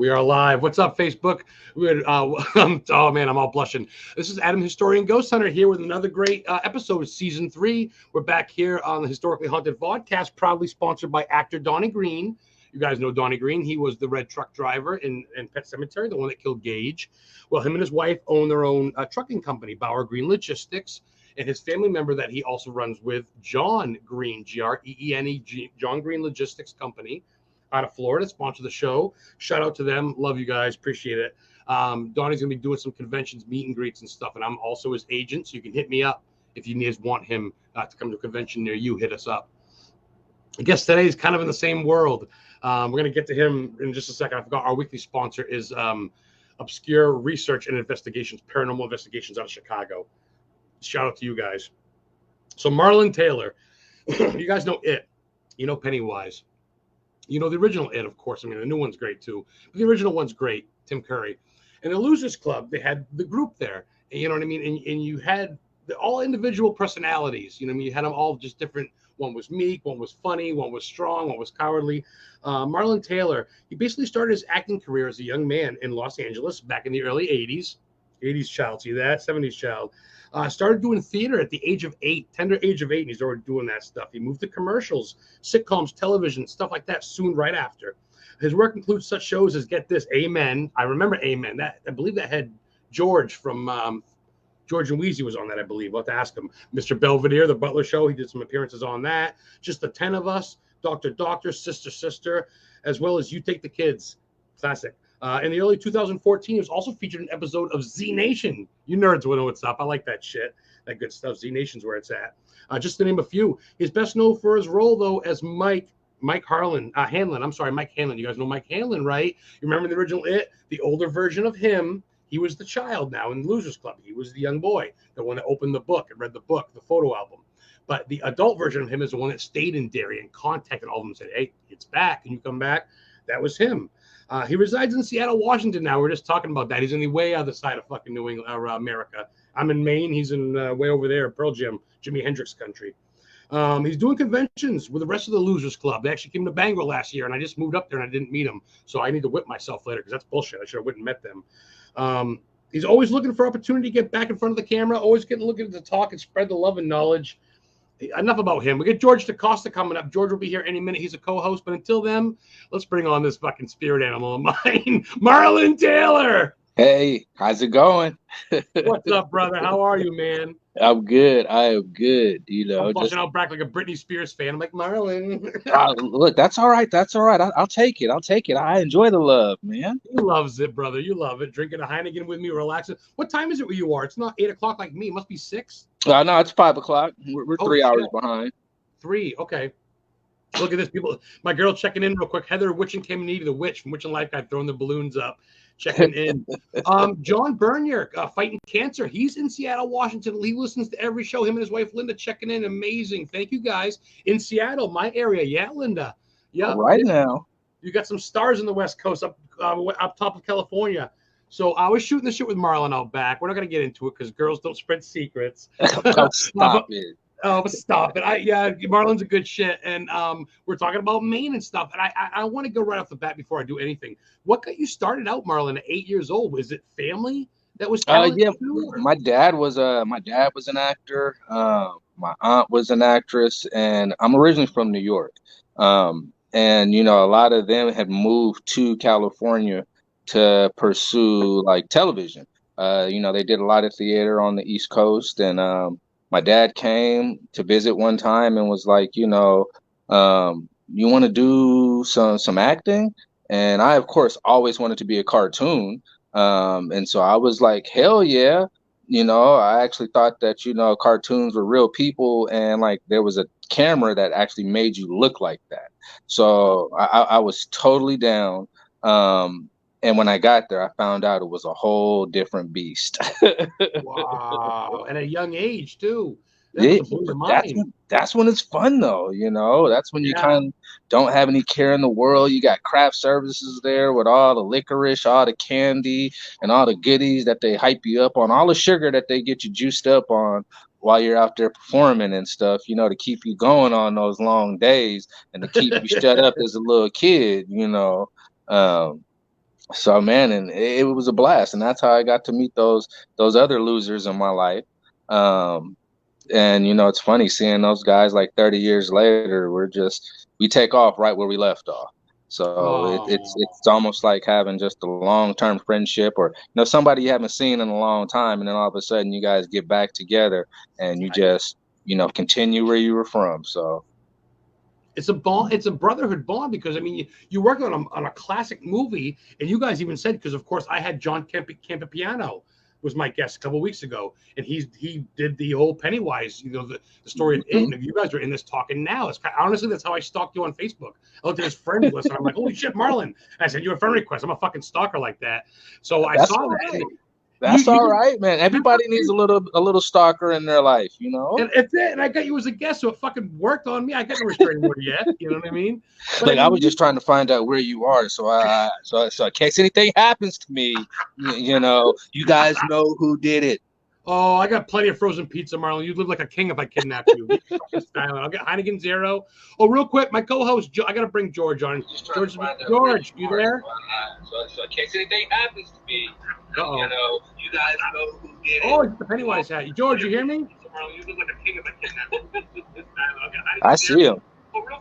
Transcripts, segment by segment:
We are live. What's up, Facebook? Oh man, I'm all blushing. This is Adam, Historian Ghost Hunter, here with another great episode of Season 3. We're back here on the Historically Haunted VODCAST, proudly sponsored by actor Donnie Green. You guys know Donnie Green. He was the red truck driver in Pet Sematary, the one that killed Gage. Well, him and his wife own their own trucking company, Bauer Green Logistics, and his family member that he also runs with, John Green, G-R-E-E-N-E, John Green Logistics Company, out of Florida, sponsor the show. Shout out to them. Love you guys. Appreciate it. Donnie's going to be doing some conventions, meet and greets and stuff, and I'm also his agent, so you can hit me up if you want him to come to a convention near you. Hit us up. I guess today is kind of in the same world. We're going to get to him in just a second. I forgot our weekly sponsor is Obscure Research and Investigations, Paranormal Investigations out of Chicago. Shout out to you guys. So Marlon Taylor, you guys know It. You know Pennywise. You know the original It, of course. I mean, the new one's great too. But the original one's great, Tim Curry. And the Losers Club, they had the group there. And, you know what I mean? And you had all individual personalities. You know what I mean? You had them all just different. One was meek, one was funny, one was strong, one was cowardly. Marlon Taylor, he basically started his acting career as a young man in Los Angeles back in the early 80s. 80s child, see that? 70s child. Started doing theater at the age of 8, tender age of 8, and he's already doing that stuff. He moved to commercials, sitcoms, television, stuff like that soon right after. His work includes such shows as, get this, Amen. I remember Amen. That I believe that had George from George and Wheezy was on that, I believe. I'll have to ask him. Mr. Belvedere, The Butler Show, he did some appearances on that. Just the 10 of Us, Doctor, Sister, as well as You Take the Kids. Classic. In the early 2014, he was also featured in an episode of Z Nation. You nerds will know what's up. I like that shit. That good stuff. Z Nation's where it's at. Just to name a few. He's best known for his role, though, as Mike Hanlon. Mike Hanlon. You guys know Mike Hanlon, right? You remember the original It? The older version of him. He was the child now in Losers Club. He was the young boy, the one that opened the book and read the book, the photo album. But the adult version of him is the one that stayed in Derry and contacted all of them and said, hey, it's back. Can you come back? That was him. He resides in Seattle, Washington now. We're just talking about that. He's in the way other side of fucking New England, America. I'm in Maine. He's in way over there, Pearl Jam, Jimi Hendrix country. He's doing conventions with the rest of the Losers Club. They actually came to Bangor last year, and I just moved up there and I didn't meet them. So I need to whip myself later because that's bullshit. I should have went and met them. He's always looking for opportunity to get back in front of the camera, always looking to talk and spread the love and knowledge. Enough about him. We get George DaCosta coming up. George will be here any minute. He's a co-host. But until then, let's bring on this fucking spirit animal of mine, Marlon Taylor. Hey, how's it going? What's up, brother? How are you, man? I'm good. I am good. You know, I'm busting out back like a Britney Spears fan. I'm like, Marlon. Look, that's all right. That's all right. I'll take it. I'll take it. I enjoy the love, man. He loves it, brother. You love it. Drinking a Heineken with me, relaxing. What time is it where you are? It's not 8 o'clock like me. It must be 6. No, it's 5 o'clock. We're 3 hours behind. 3, okay. Look at this, people. My girl checking in real quick. Heather Witchin came in, the witch from Witch and Life Guy, throwing the balloons up. Checking in. John Bernier, fighting cancer. He's in Seattle, Washington. He listens to every show. Him and his wife, Linda, checking in. Amazing. Thank you, guys. In Seattle, my area. Yeah, Linda. Yeah. Right now. You got some stars in the West Coast, up top of California. So I was shooting the shit with Marlon out back. We're not going to get into it because girls don't spread secrets. Stop it. Oh, but stop it. Marlon's a good shit. And we're talking about Maine and stuff. And I want to go right off the bat before I do anything. What got you started out, Marlon, at 8 years old? Was it family that was yeah, my dad was an actor. My aunt was an actress, and I'm originally from New York. And you know, a lot of them had moved to California to pursue like television. You know, they did a lot of theater on the East Coast, and my dad came to visit one time and was like, you know, you want to do some acting? And I, of course, always wanted to be a cartoon. And so I was like, hell yeah. You know, I actually thought that, you know, cartoons were real people and like there was a camera that actually made you look like that. So I was totally down. And when I got there, I found out it was a whole different beast. Wow. At a young age, too. Yeah, that's when it's fun, though. You know, that's when you kind of don't have any care in the world. You got craft services there with all the licorice, all the candy, and all the goodies that they hype you up on, all the sugar that they get you juiced up on while you're out there performing and stuff, you know, to keep you going on those long days and to keep you shut up as a little kid, you know. So man, and it was a blast, and that's how I got to meet those other losers in my life. Um, and it's funny seeing those guys like 30 years later. We take off right where we left off. So Oh, it's almost like having just a long term friendship, or somebody you haven't seen in a long time, and then all of a sudden you guys get back together and you nice. just continue where you were from. So It's a bond. It's a brotherhood bond because I mean, you worked on a classic movie, and you guys even said because of course I had John Campipiano was my guest a couple of weeks ago, and he did the whole Pennywise, the story of it, mhm. and you guys are in this talking now. Honestly, that's how I stalked you on Facebook. I looked at his friends list, and I'm like, holy shit, Marlon! And I said, you're a friend request. I'm a fucking stalker like that. So I That's saw all that, and right. you That's you all just right, man. Everybody needs a little stalker in their life. and it's it. And I got you as a guest, so it fucking worked on me. I got no restraining order yet. You know what I mean? But I Like I mean, was just trying to find out where you are, so in case anything happens to me, you guys know who did it. oh, I got plenty of frozen pizza, Marlon. You'd live like a king if I kidnapped you. Get your fucking style. I'll get Heineken Zero. Oh, real quick, my co-host, I got to bring George on. Just trying to George, find out where George, you you are, there? so in case anything happens to me, Uh-oh. you guys know who did Oh, it. it's the Pennywise hat. George, you hear me? Marlon, you look like a king if I kidnapped you. I see him.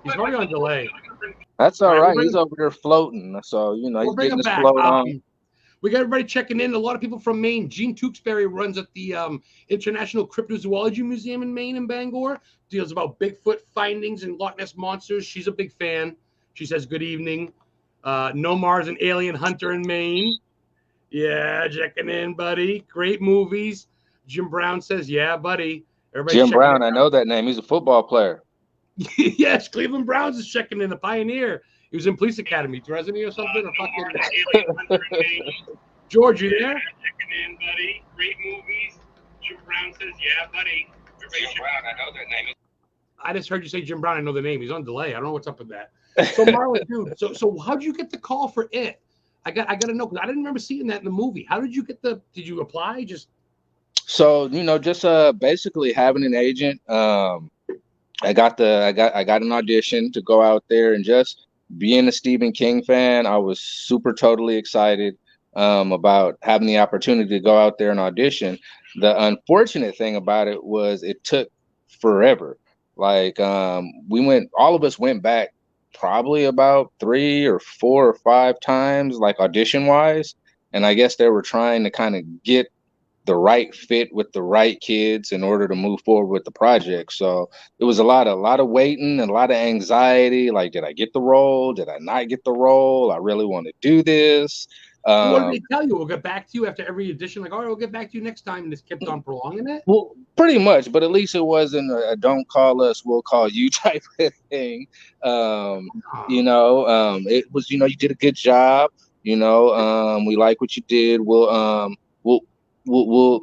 He's already on delay. That's All all right, right. He's over there floating, so we'll he's bring getting him his back. float on. We got everybody checking in. A lot of people from Maine. Jean Tewksbury runs at the International Cryptozoology Museum in Maine and Bangor. Deals about Bigfoot findings and Loch Ness monsters. She's a big fan. She says good evening. Nomar's an alien hunter in Maine. Yeah, checking in, buddy. Great movies. Jim Brown says, yeah, buddy. Everybody's Jim checking Brown, I know that name. He's a football player. in. Yes, Cleveland Browns is checking in. The Pioneer. He was in Police Academy, wasn't he, or something? Or fucking George, you there? Checking in, buddy. Great movies. Jim Brown says, yeah, buddy. Jim Brown, I know that name. I just heard you say Jim Brown. I know the name. He's on delay. I don't know what's up with that. So Marlon, dude. So how'd you get the call for it? I got to know because I didn't remember seeing that in the movie. How did you get the? Did you apply? Just So just basically having an agent. I got an audition to go out there, and just being a Stephen King fan, I was super totally excited about having the opportunity to go out there and audition. The unfortunate thing about it was it took forever. Like all of us went back probably about 3 or 4 or 5 times, like audition wise, and I guess they were trying to kind of get the right fit with the right kids in order to move forward with the project. So it was a lot of waiting and a lot of anxiety. Like, did I get the role? Did I not get the role? I really want to do this. so what did Um, they tell you? We'll get back to you after every edition. Like, all right, we'll get back to you next time, and just kept on prolonging it. well, pretty much, but at least it wasn't a don't call us, we'll call you type of thing. It was, you did a good job. We like what you did. We'll we'll we'll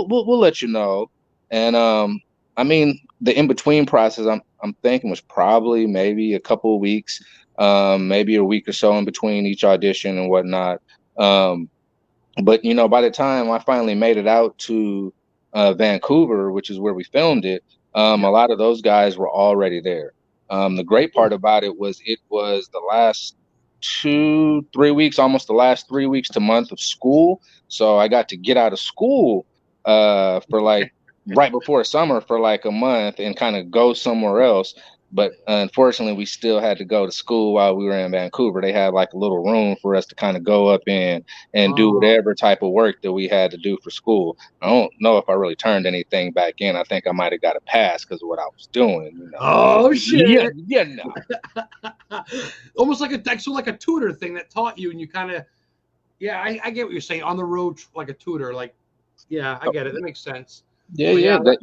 we'll let you know. And I mean, the in between process, I'm thinking was probably maybe a couple of weeks, maybe a week or so in between each audition and whatnot. Um, but by the time I finally made it out to Vancouver, which is where we filmed it, Yeah. a lot of those guys were already there. The great part about it was the last 2, 3 weeks, almost the last 3 weeks to month of school. So I got to get out of school for like right before summer for like a month and kind of go somewhere else. But unfortunately, we still had to go to school while we were in Vancouver. They had like a little room for us to kind of go up in and do Oh, whatever type of work that we had to do for school. I don't know if I really turned anything back in. I think I might have got a pass because of what I was doing. oh Yeah, shit! yeah, no. Almost like a tutor thing that taught you, and you kind of, yeah, I get what you're saying. On the road, like a tutor, like, yeah, I get it. That makes sense. Yeah, So yeah. yeah,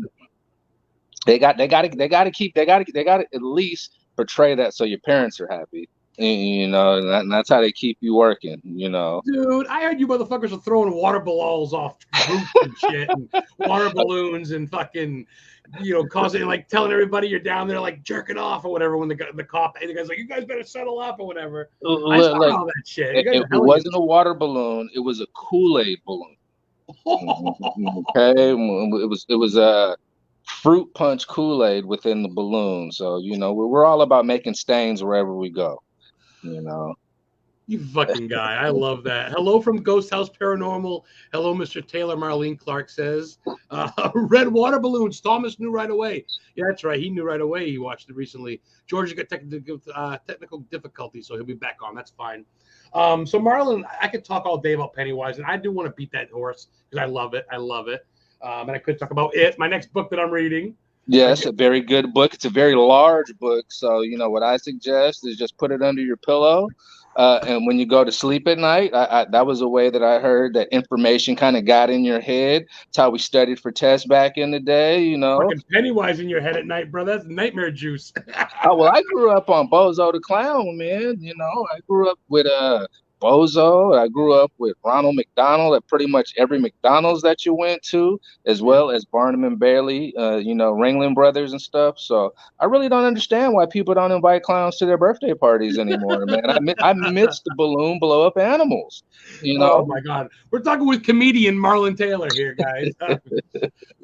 They got to at least portray that so your parents are happy. And that's how they keep you working. dude, I heard you motherfuckers are throwing water balloons off roofs and shit, and water balloons and fucking, causing like telling everybody you're down there like jerking off or whatever. When the cop, the guy's like, "You guys better settle up" or whatever. I saw Like all that shit. You it, guys it are hellions. wasn't a water balloon; it was a Kool-Aid balloon. Okay, it was a fruit punch Kool-Aid within the balloon. So we're all about making stains wherever we go. You know. You fucking guy. I love that. Hello from Ghost House Paranormal. Hello, Mr. Taylor. Marlene Clark says. Red water balloons. Thomas knew right away. Yeah, that's right. He knew right away. He watched it recently. George got technical difficulties, so he'll be back on. That's fine. So, Marlon, I could talk all day about Pennywise, and I do want to beat that horse because I love it. I love it. And I could talk about it, my next book that I'm reading. Yeah, it's a very good book. It's a very large book. So, what I suggest is just put it under your pillow. And when you go to sleep at night, that was a way that I heard that information kind of got in your head. It's how we studied for tests back in the day. Fucking Pennywise in your head at night, bro. That's nightmare juice. Oh, well, I grew up on Bozo the Clown, man. I grew up with Bozo. I grew up with Ronald McDonald at pretty much every McDonald's that you went to, as well as Barnum and Bailey, Ringling Brothers and stuff. So I really don't understand why people don't invite clowns to their birthday parties anymore, man. I miss the balloon blow up animals. Oh my God, we're talking with comedian Marlon Taylor here, guys.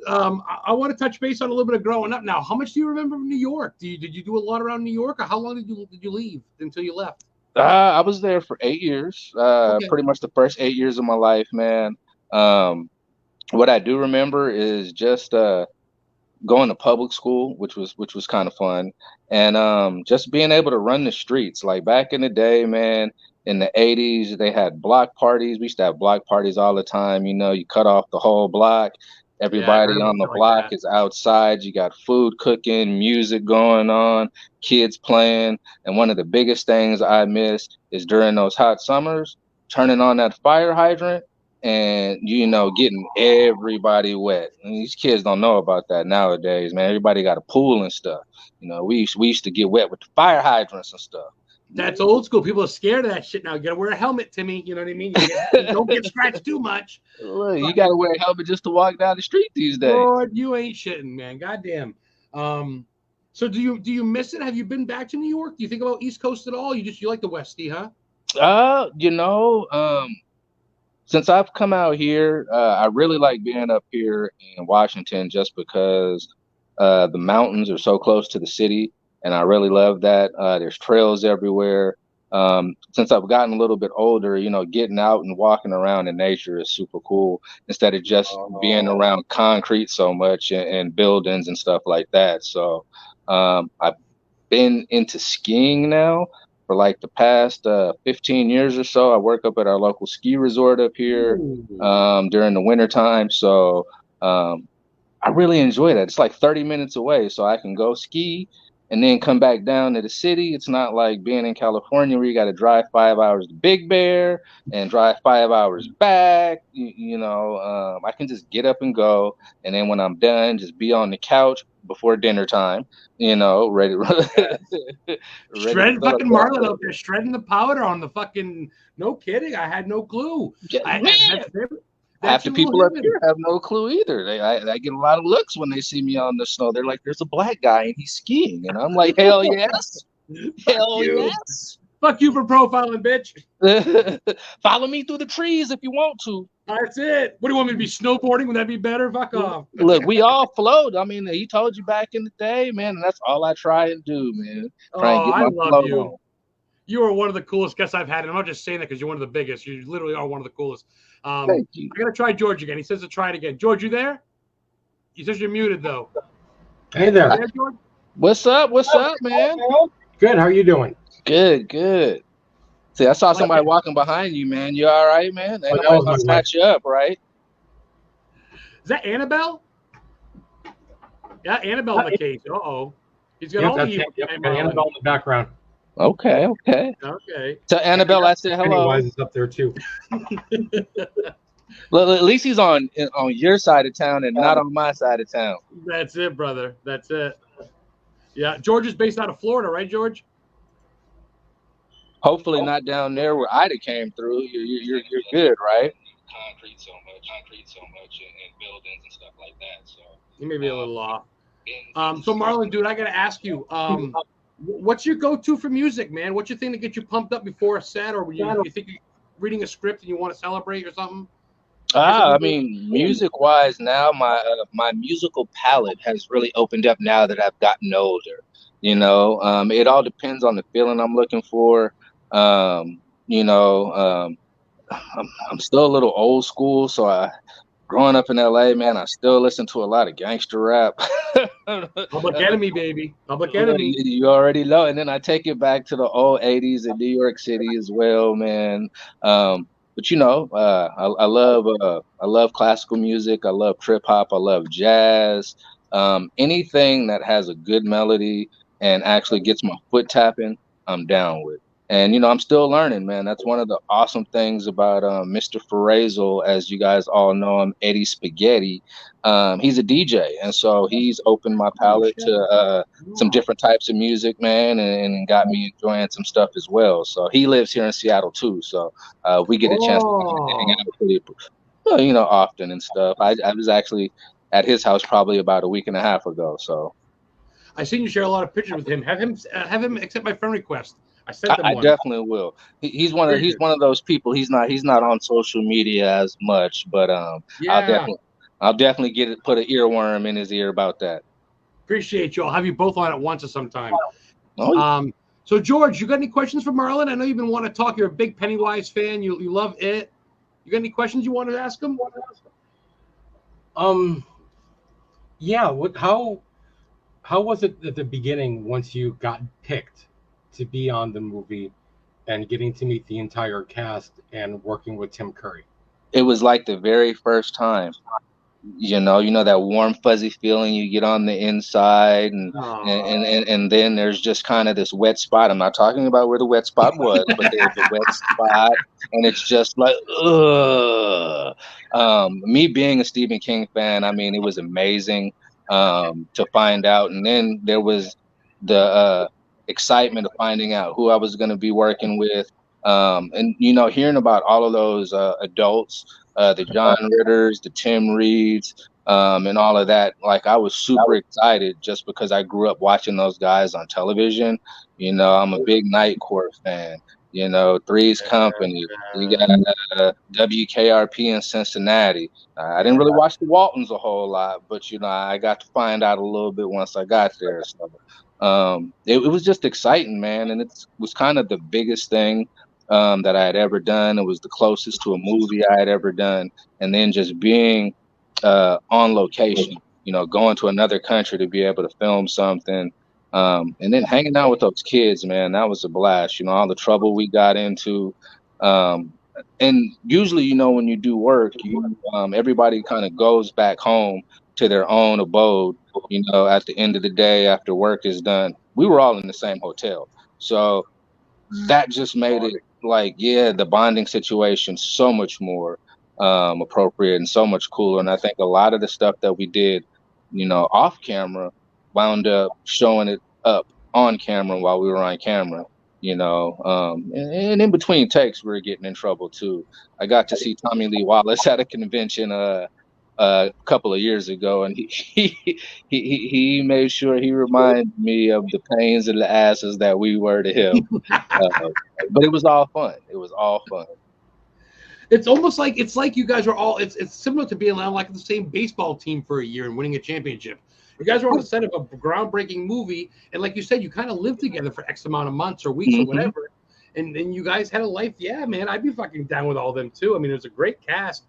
I want to touch base on a little bit of growing up. Now, how much do you remember of New York? Did you do a lot around New York, or how long did you leave until you left? I was there for 8 years, pretty much the first 8 years of my life, man. What I do remember is just going to public school, which was kind of fun, and just being able to run the streets. Like back in the day, man, in the 80s, they had block parties. We used to have block parties all the time. You cut off the whole block. Everybody on the block is outside. You got food cooking, music going on, kids playing. And one of the biggest things I miss is during those hot summers, turning on that fire hydrant and, getting everybody wet. And these kids don't know about that nowadays, man. Everybody got a pool and stuff. We used to get wet with the fire hydrants and stuff. That's old school. People are scared of that shit now. You gotta wear a helmet, Timmy. You know what I mean? Don't get scratched too much. Look, you gotta wear a helmet just to walk down the street these days. Lord, you ain't shitting, man. Goddamn. So do you miss it? Have you been back to New York? Do you think about East Coast at all? You like the Westie, huh? Since I've come out here, I really like being up here in Washington just because the mountains are so close to the city. And I really love that. There's trails everywhere. Since I've gotten a little bit older, getting out and walking around in nature is super cool instead of just being around concrete so much and buildings and stuff like that. So I've been into skiing now for like the past 15 years or so. I work up at our local ski resort up here during the winter time. So I really enjoy that. It's like 30 minutes away, so I can go ski and then come back down to the city. It's not like being in California where you got to drive 5 hours to Big Bear and drive 5 hours back. I can just get up and go. And then when I'm done, just be on the couch before dinner time, ready. Shred fucking Marlon out there, shredding the powder on the fucking, no kidding. I had no clue. Half the people up here have no clue either. I get a lot of looks when they see me on the snow. They're like, "There's a black guy and he's skiing," and I'm like, "Hell yes, hell yes." Fuck you for profiling, bitch. Follow me through the trees if you want to. That's it. What do you want me to be snowboarding? Would that be better? Fuck off. Look, we all float. I mean, he told you back in the day, man, and that's all I try and do, man. I love you. On. You are one of the coolest guests I've had, and I'm not just saying that because you're one of the biggest. You literally are one of the coolest. Thank you. I gotta try George again. He says to try it again. George, you there? He says you're muted though. Hey there. George? What's up, man? Good. How are you doing? Good. See, I saw somebody walking behind you, man. You all right, man? Ain't nobody gonna snatch you up, right? Is that Annabelle? Yeah, Annabelle in the case. He's got all the Annabelle in the background. Okay. So Annabelle, I said hello. Pennywise is up there too. Well, at least he's on your side of town and not on my side of town. That's it, brother. That's it. Yeah, George is based out of Florida, right, George? Hopefully not down there where Ida came through. You're good, right? Concrete so much, and buildings and stuff like that. So you may be a little off. So Marlon, dude, I gotta ask you. What's your go-to for music, man? What's your thing to get you pumped up before a set, or you think you're reading a script and you want to celebrate or something? I mean, music-wise, now my musical palette has really opened up now that I've gotten older. It all depends on the feeling I'm looking for. you know, I'm still a little old school, so growing up in LA, man, I still listen to a lot of gangster rap. Public Enemy, baby. Public Enemy. You already know. And then I take it back to the old 80s in New York City as well, man. But I love classical music. I love trip hop. I love jazz. Anything that has a good melody and actually gets my foot tapping, I'm down with. And I'm still learning, man. That's one of the awesome things about Mr. Farazel, as you guys all know him, Eddie Spaghetti. He's a DJ, and so he's opened my palette to some different types of music, man, and got me enjoying some stuff as well. So he lives here in Seattle too, so we get a chance to hang out pretty, often and stuff. I was actually at his house probably about a week and a half ago. So I seen you share a lot of pictures with him. Have him accept my friend request. I sent him I one. definitely will. He's one of those people. He's not on social media as much, but Yeah. I'll definitely put an earworm in his ear about that. Appreciate you. I'll have you both on at once at some time. Oh, yeah. So George, you got any questions for Marlon? I know you've been wanting to talk. You're a big Pennywise fan. You love it. You got any questions you want to ask him? Yeah. How was it at the beginning once you got picked to be on the movie and getting to meet the entire cast and working with Tim Curry? It was like the very first time. You know that warm fuzzy feeling you get on the inside, and then there's just kind of this wet spot. I'm not talking about where the wet spot was, but there's a wet spot, and it's just like, ugh. Me being a Stephen King fan, I mean, it was amazing to find out, and then there was the excitement of finding out who I was going to be working with, and hearing about all of those adults. The John Ritters, the Tim Reeds, and all of that. Like, I was super excited just because I grew up watching those guys on television. I'm a big Night Court fan. Three's Company. You got WKRP in Cincinnati. I didn't really watch the Waltons a whole lot, but I got to find out a little bit once I got there. So it was just exciting, man, and it was kind of the biggest thing that I had ever done. It was the closest to a movie I had ever done. And then just being on location, going to another country to be able to film something. And then hanging out with those kids, man, that was a blast. All the trouble we got into. And usually, when you do work, everybody kind of goes back home to their own abode, at the end of the day after work is done. We were all in the same hotel. So that just made it the bonding situation so much more appropriate and so much cooler. And I think a lot of the stuff that we did, off camera wound up showing it up on camera while we were on camera, and in between takes, we were getting in trouble too. I got to see Tommy Lee Wallace at a convention a couple of years ago, and he made sure he reminded me of the pains in the asses that we were to him. But it was all fun. It was all fun. It's almost like you guys were all. It's similar to being on like the same baseball team for a year and winning a championship. You guys were on the set of a groundbreaking movie, and like you said, you kind of lived together for X amount of months or weeks or whatever. And then you guys had a life. Yeah, man, I'd be fucking down with all of them too. I mean, it was a great cast.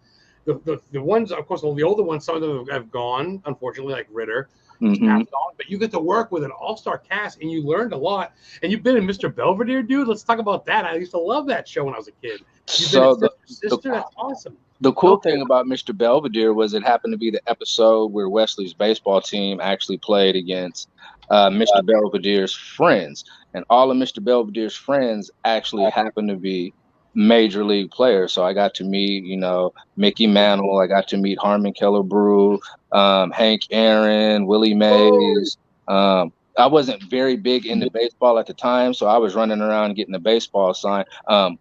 The ones, of course, all the older ones, some of them have gone, unfortunately, like Ritter. But you get to work with an all-star cast, and you learned a lot. And you've been in Mr. Belvedere, dude. Let's talk about that. I used to love that show when I was a kid. You've been in Sister. That's awesome. The cool thing about Mr. Belvedere was it happened to be the episode where Wesley's baseball team actually played against Mr. Belvedere's friends. And all of Mr. Belvedere's friends actually happened to be major league players. So I got to meet, Mickey Mantle. I got to meet Harmon Killebrew, Hank Aaron, Willie Mays. I wasn't very big into baseball at the time, so I was running around getting a baseball sign.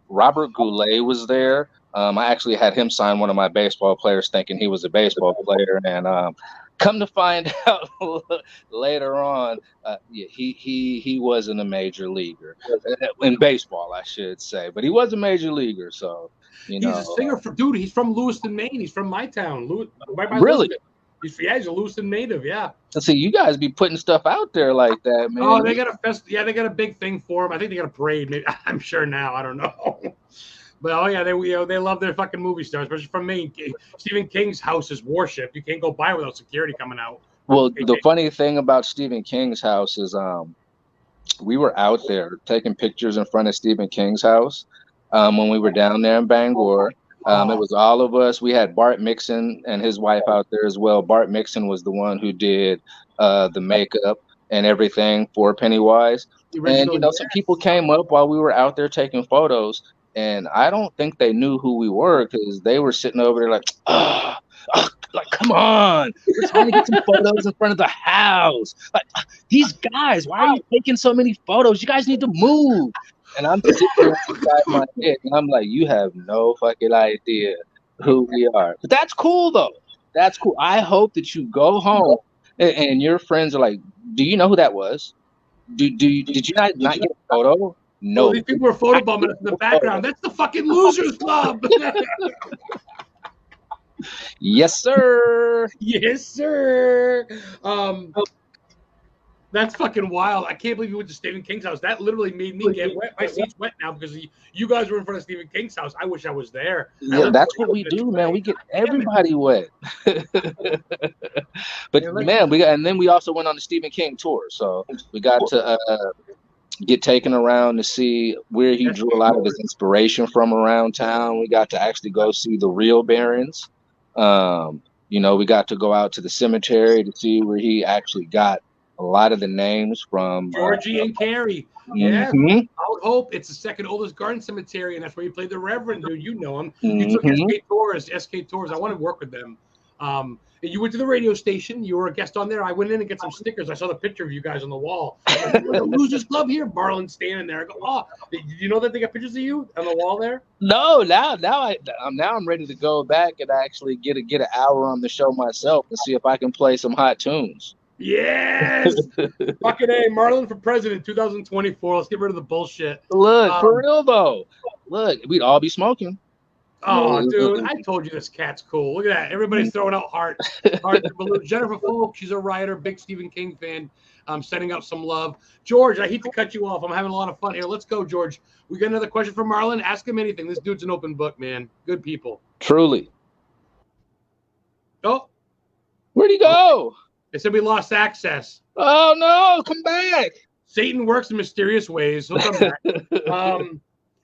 Robert Goulet was there. I actually had him sign one of my baseball players thinking he was a baseball player. And come to find out later on, he wasn't a major leager in baseball, I should say, but he was a major leaguer. So he's a singer for dude. He's from Lewiston, Maine. He's from my town, really. He's a Lewiston native. Yeah. And see, you guys be putting stuff out there like that, man. Oh, they got a fest. Yeah, they got a big thing for him. I think they got a parade. Maybe, I'm sure now. I don't know. But oh yeah, they love their fucking movie stars, especially from me. Stephen King's house is worship. You can't go by without security coming out. Well, the funny thing about Stephen King's house is, we were out there taking pictures in front of Stephen King's house when we were down there in Bangor. It was all of us. We had Bart Mixon and his wife out there as well. Bart Mixon was the one who did the makeup and everything for Pennywise. And some people came up while we were out there taking photos, and I don't think they knew who we were because they were sitting over there like, come on, we're trying to get some photos in front of the house. Like, these guys, why are you taking so many photos? You guys need to move. And I'm sitting there inside my head, and I'm like, you have no fucking idea who we are. But that's cool, though. That's cool. I hope that you go home and your friends are like, do you know who that was? Did you not get a photo? No. Well, these people were photobombing us in the background. That's the fucking Losers Club. Yes, sir. Yes, sir. That's fucking wild. I can't believe you went to Stephen King's house. That literally made me get wet. My seat's wet now because you guys were in front of Stephen King's house. I wish I was there. Yeah, that's what we do, man. We get everybody wet. But man, we also went on the Stephen King tour, so we got to get taken around to see where he drew a lot of his inspiration from around town. We got to actually go see the real Barons. We got to go out to the cemetery to see where he actually got a lot of the names from Georgie and Carrie. Yeah, I would hope it's the second oldest garden cemetery, and that's where he played the Reverend, dude. You know him. You took SK Tours. I want to work with them. You went to the radio station. You were a guest on there. I went in and get some stickers. I saw the picture of you guys on the wall. The Losers Club here. Marlon standing there. I go, oh, did you know that they got pictures of you on the wall there? No, now I'm ready to go back and actually get an hour on the show myself and see if I can play some hot tunes. Yes. Fucking A, Marlon for president 2024. Let's get rid of the bullshit. Look, for real though. Look, we'd all be smoking. Oh, dude, I told you this cat's cool. Look at that. Everybody's throwing out hearts. Jennifer Folk, she's a writer, big Stephen King fan. Sending out some love. George, I hate to cut you off. I'm having a lot of fun here. Let's go, George. We got another question from Marlon. Ask him anything. This dude's an open book, man. Good people. Truly. Oh. Where'd he go? They said we lost access. Oh, no. Come back. Satan works in mysterious ways. He'll come back.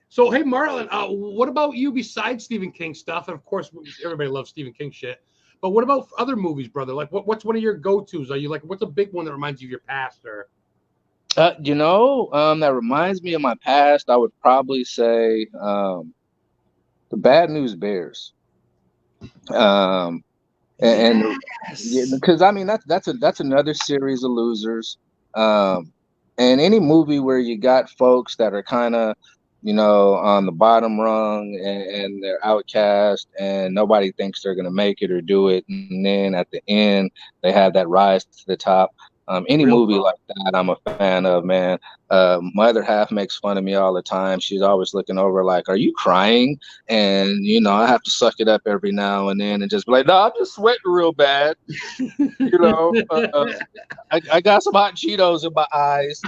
So, hey, Marlon, what about you besides Stephen King stuff? And, of course, everybody loves Stephen King shit. But what about other movies, brother? Like, what's one of your go-tos? Are you like, what's a big one that reminds you of your past? Or that reminds me of my past. I would probably say The Bad News Bears. And because I mean that's another series of losers. And any movie where you got folks that are kind of on the bottom rung and they're outcast and nobody thinks they're gonna make it or do it, and then at the end they have that rise to the top. Any movie like that I'm a fan of, man. My other half makes fun of me all the time. She's always looking over like, are you crying? And I have to suck it up every now and then and just be like, no, I'm just sweating real bad. I got some hot Cheetos in my eyes.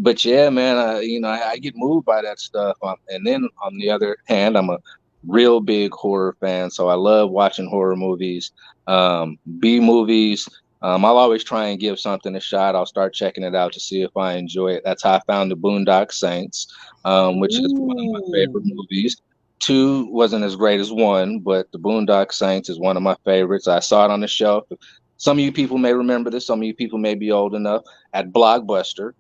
But yeah, man, I get moved by that stuff. And then on the other hand, I'm a real big horror fan, so I love watching horror movies, B movies. I'll always try and give something a shot. I'll start checking it out to see if I enjoy it. That's how I found the Boondock Saints, which is one of my favorite movies. 2 wasn't as great as 1, but the Boondock Saints is one of my favorites. I saw it on the shelf. Some of you people may remember this. Some of you people may be old enough. At Blockbuster,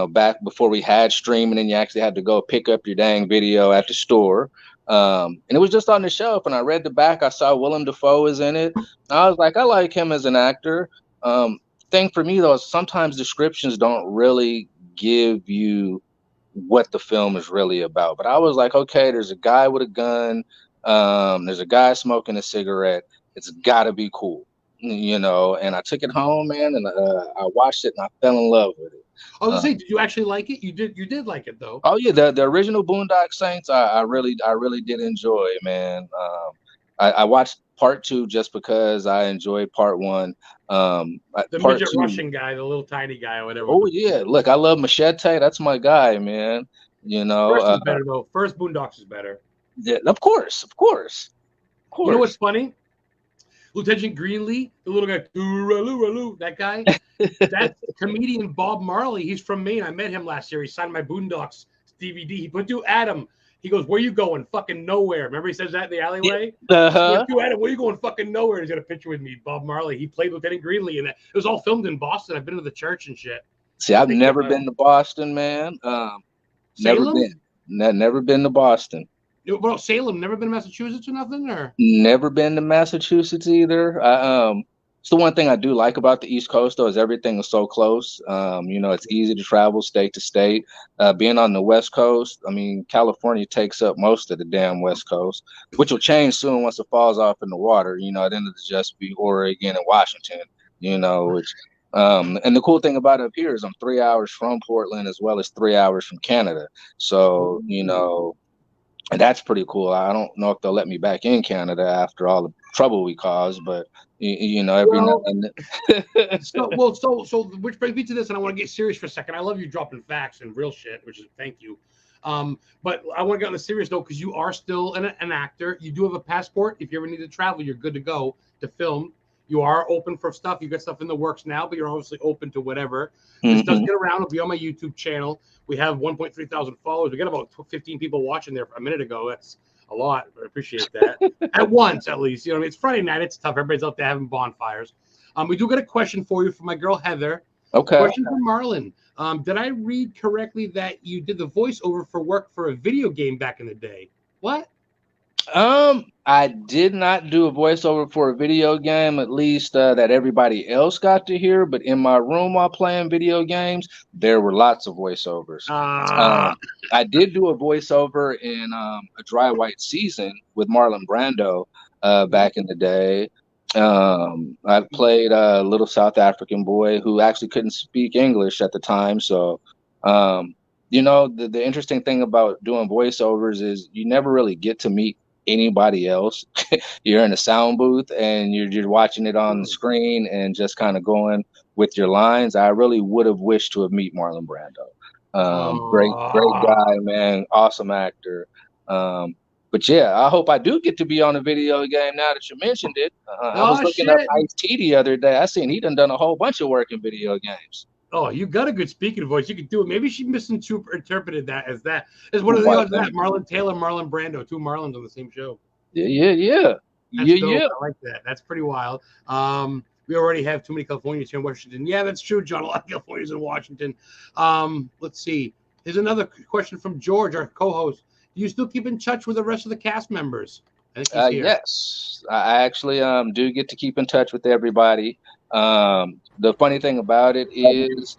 back before we had streaming and you actually had to go pick up your dang video at the store. And it was just on the shelf, and I read the back. I saw Willem Dafoe is in it. I was like, I like him as an actor. Thing for me, though, is sometimes descriptions don't really give you what the film is really about. But I was like, okay, there's a guy with a gun. There's a guy smoking a cigarette. It's got to be cool, And I took it home, man, and I watched it, and I fell in love with it. I was gonna say, did you actually like it? You did like it, though. Oh yeah, the original Boondock Saints, I really did enjoy, man. I watched part 2 just because I enjoyed part 1. The Part midget 2, Russian guy, the little tiny guy, or whatever. oh yeah, look, I love Machete. That's my guy, man. You know, First is better though. First Boondocks is better. yeah, of course, of course, of course. You know what's funny? Lieutenant Greenlee, the little guy, that guy, that's comedian Bob Marley. He's from Maine. I met him last year. He signed my Boondocks DVD. He put to Adam. He goes, "Where you going? Fucking nowhere." Remember he says that in the alleyway? Uh-huh. He goes, Adam, where you going? Fucking nowhere. He's got a picture with me, Bob Marley. He played Lieutenant Greenlee, and it was all filmed in Boston. I've been to the church and shit. See, I've never been to Boston, man. Salem? Never been to Boston. Well, Salem, never been to Massachusetts or nothing, or never been to Massachusetts either. It's the one thing I do like about the East Coast, though, is everything is so close. You know, it's easy to travel state to state. Being on the West Coast, I mean, California takes up most of the damn West Coast, which will change soon once it falls off in the water. You know, then it'll just be Oregon and Washington. You know, which. And the cool thing about it up here is I'm 3 hours from Portland as well as 3 hours from Canada. So, you know, and that's pretty cool. I don't know if they'll let me back in Canada after all the trouble we caused, but you know, every now and then. so which brings me to this, and I want to get serious for a second. I love you dropping facts and real shit, which is thank you. But I want to get on a serious note because you are still an actor. You do have a passport. If you ever need to travel, you're good to go to film. You are open for stuff. You got stuff in the works now, but you're obviously open to whatever. This does get around. It'll be on my YouTube channel. We have 1.3 thousand followers. We got about 15 people watching there a minute ago. That's a lot. I appreciate that. At once, at least. You know what I mean? It's Friday night. It's tough. Everybody's out there having bonfires. We do get a question for you from my girl, Heather. Okay. Question from Marlon. Did I read correctly that you did the voiceover for work for a video game back in the day? What? I did not do a voiceover for a video game, at least that everybody else got to hear. But in my room while playing video games, there were lots of voiceovers. I did do a voiceover in a Dry White Season with Marlon Brando back in the day. I played a little South African boy who actually couldn't speak English at the time. So, you know, the interesting thing about doing voiceovers is you never really get to meet anybody else. You're in a sound booth and you're watching it on the screen and just kind of going with your lines. I really would have wished to have met Marlon Brando. Great guy, man. Awesome actor. But yeah, I hope I do get to be on a video game now that you mentioned it. I was looking up Ice-T the other day. I seen he done a whole bunch of work in video games. Oh, you got a good speaking voice. You could do it. Maybe she misinterpreted that as that. As one of the odds that Marlon Taylor, Marlon Brando, two Marlons on the same show. Yeah. I like that. That's pretty wild. We already have too many Californians here in Washington. Yeah, that's true, John. A lot of Californians in Washington. Let's see. Here's another question from George, our co-host. Do you still keep in touch with the rest of the cast members? I think he's here. Yes, I actually do get to keep in touch with everybody. The funny thing about it is,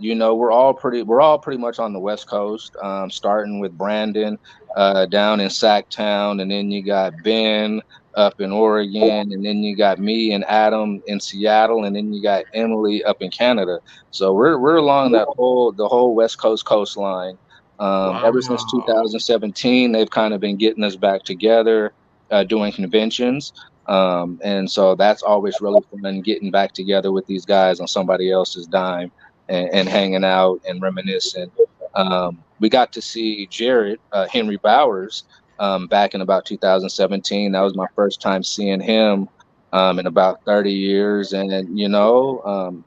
you know, we're all pretty much on the West Coast, starting with Brandon down in Sacktown, and then you got Ben up in Oregon, and then you got me and Adam in Seattle, and then you got Emily up in Canada. So we're along the whole West Coast coastline. Ever since 2017, they've kind of been getting us back together, doing conventions. And so that's always really fun, getting back together with these guys on somebody else's dime and hanging out and reminiscing. We got to see Jared, Henry Bowers, back in about 2017. That was my first time seeing him in about 30 years. And, you know,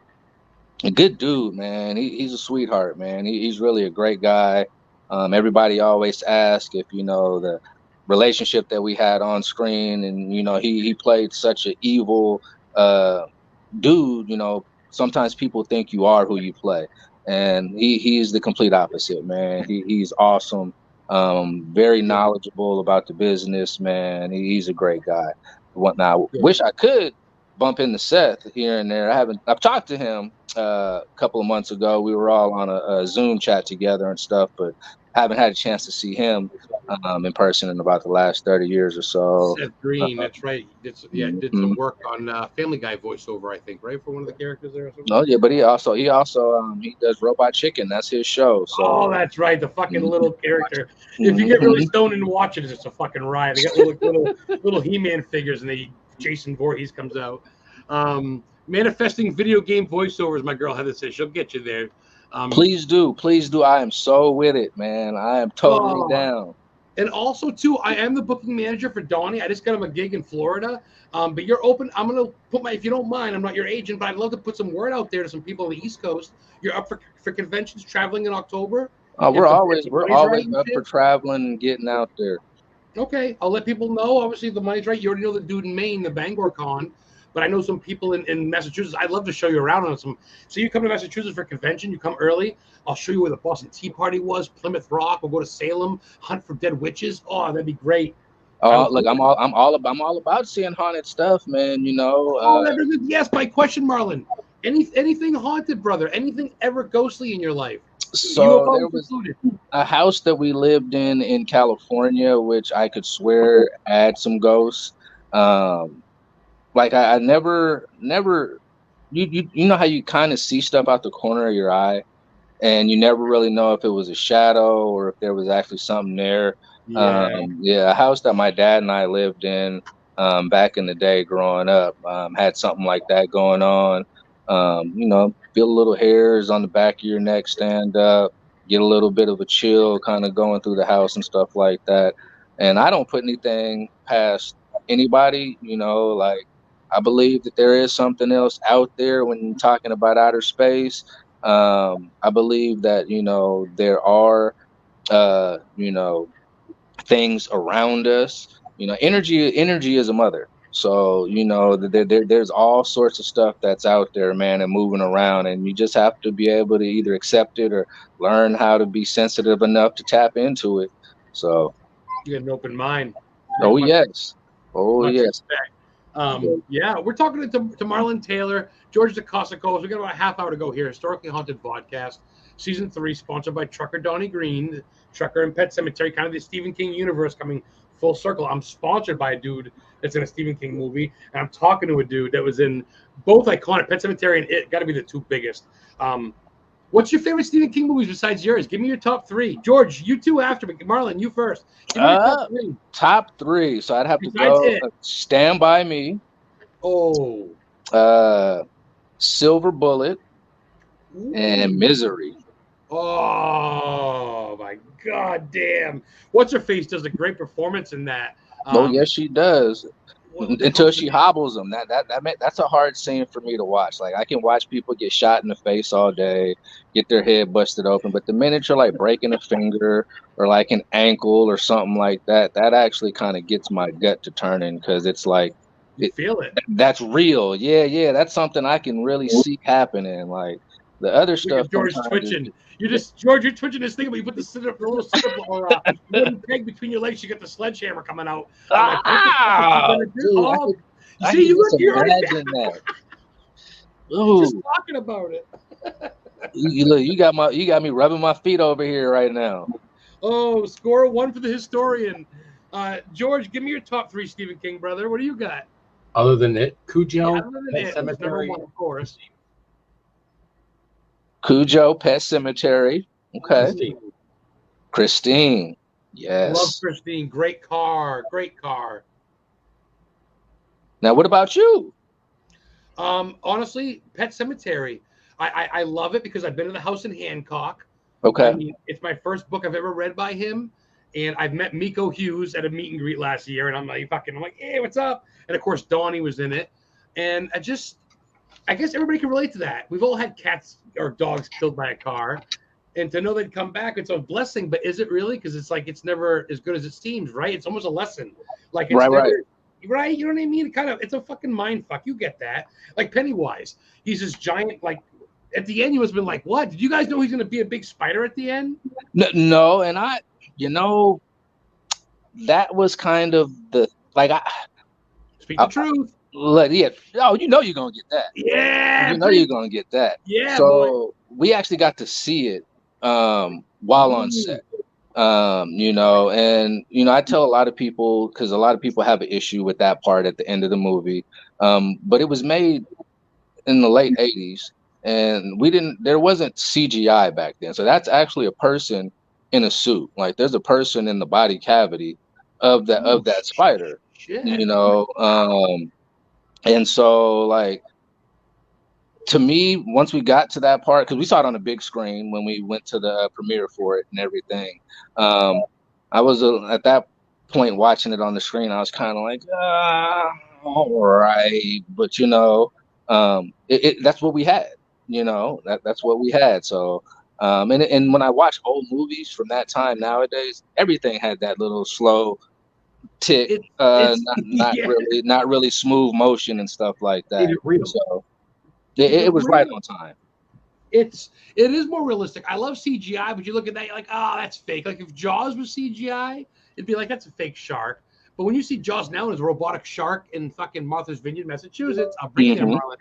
a good dude, man. He's a sweetheart, man. He's really a great guy. Everybody always asks if, you know, the relationship that we had on screen, and you know, he played such an evil dude. You know, sometimes people think you are who you play, and he's the complete opposite, man. He's awesome, very knowledgeable about the business, man. He's a great guy. Now, wish I could bump into Seth here and there. I've talked to him a couple of months ago. We were all on a Zoom chat together and stuff, but haven't had a chance to see him in person in about the last 30 years or so. Seth Green, that's right. Did some work on Family Guy voiceover, I think, right, for one of the characters there or something. Oh yeah, but he also he does Robot Chicken. That's his show. So. Oh, that's right, the fucking little character. If you get really stoned and watch it, it's just a fucking riot. They got little He-Man figures, and Jason Voorhees comes out. Manifesting video game voiceovers, my girl Heather says she'll get you there. Please do. I am so with it, man. I am totally down. And also, too, I am the booking manager for Donnie. I just got him a gig in Florida. But you're open. I'm going to put if you don't mind, I'm not your agent, but I'd love to put some word out there to some people on the East Coast. You're up for conventions traveling in October? We're always up for traveling and getting out there. Okay. I'll let people know. Obviously, if the money's right. You already know the dude in Maine, the Bangor Con. But I know some people in Massachusetts. I'd love to show you around on some. So you come to Massachusetts for convention. You come early. I'll show you where the Boston Tea Party was, Plymouth Rock. We'll go to Salem, hunt for dead witches. Oh, that'd be great. Look, I'm all about seeing haunted stuff, man. You know. Yes, my question, Marlon. Anything haunted, brother? Anything ever ghostly in your life? So there was a house that we lived in California, which I could swear had some ghosts. Like I never, you know how you kind of see stuff out the corner of your eye, and you never really know if it was a shadow or if there was actually something there. A house that my dad and I lived in back in the day growing up had something like that going on. You know, feel a little hairs on the back of your neck stand up, get a little bit of a chill kind of going through the house and stuff like that. And I don't put anything past anybody, you know, like I believe that there is something else out there when you're talking about outer space. I believe that, you know, there are, you know, things around us. You know, energy is a mother. So, you know, there's all sorts of stuff that's out there, man, and moving around. And you just have to be able to either accept it or learn how to be sensitive enough to tap into it. So you get an open mind. Oh, yes. Oh, yes. Yeah, we're talking to Marlon Taylor, George DeCosta. We got about a half hour to go here. Historically Haunted VODCAST, Season 3, sponsored by Trucker Donnie Green, Trucker and Pet Cemetery, kind of the Stephen King universe coming full circle. I'm sponsored by a dude that's in a Stephen King movie, and I'm talking to a dude that was in both iconic Pet Cemetery and It. Got to be the two biggest. What's your favorite Stephen King movies besides yours? Give me your top 3. George, you two after me. Marlon, you first. Give me your top 3. Top 3. So I'd have to go Stand By Me. Oh. Silver Bullet. Ooh. And Misery. Oh, my God damn. What's her face does a great performance in that. Yes, she does. Until she hobbles them. That's a hard scene for me to watch. Like I can watch people get shot in the face all day, get their head busted open, but the minute you're like breaking a finger or like an ankle or something like that, that actually kind of gets my gut to turning because it's like you feel it. That's real. Yeah. That's something I can really see happening. Like the other stuff. George twitching. George, you're twitching this thing, but you put the little cinder blower up. You put a peg between your legs, you get the sledgehammer coming out. Just talking about it. you got me rubbing my feet over here right now. Oh, score 1 for the historian. George, give me your top 3 Stephen King, brother. What do you got? Other than it, Cujo, Cemetery, of course. Cujo, Pet Cemetery. Okay. Christine. Yes. Love Christine. Great car. Now, what about you? Honestly, Pet Cemetery. I love it because I've been to the house in Hancock. Okay. I mean, it's my first book I've ever read by him. And I've met Miko Hughes at a meet and greet last year. And I'm like, hey, what's up? And of course, Donnie was in it. And I guess everybody can relate to that. We've all had cats or dogs killed by a car. And to know they'd come back, it's a blessing. But is it really? Because it's like it's never as good as it seems, right? It's almost a lesson. Like it's right. You know what I mean? It's a fucking mind fuck. You get that? Like Pennywise, he's this giant. Like at the end, you must have been like, "What? Did you guys know he's going to be a big spider at the end?" No, and that was kind of the speak the truth. Yeah. Oh, you know you're gonna get that. Yeah. You're gonna get that. Yeah. So we actually got to see it while on set. You know, and you know, I tell a lot of people because a lot of people have an issue with that part at the end of the movie. But it was made in the late 80s, and there wasn't CGI back then. So that's actually a person in a suit. Like there's a person in the body cavity of that spider, you Shit. know. And so like to me, once we got to that part, because we saw it on a big screen when we went to the premiere for it and everything, I was at that point watching it on the screen. I was kind of like, all right, but you know, that's what we had. You know, that's what we had. So, and when I watch old movies from that time nowadays, everything had that little slow tick, It's not yeah. really, not really smooth motion and stuff like Made that. it real. So It it was right really on time. it is more realistic. I love CGI, but you look at that, you're like, oh, that's fake. Like if Jaws was CGI, it'd be like that's a fake shark. But when you see Jaws now as a robotic shark in fucking Martha's Vineyard, Massachusetts, I'll bring you there, Hmm. Marlon,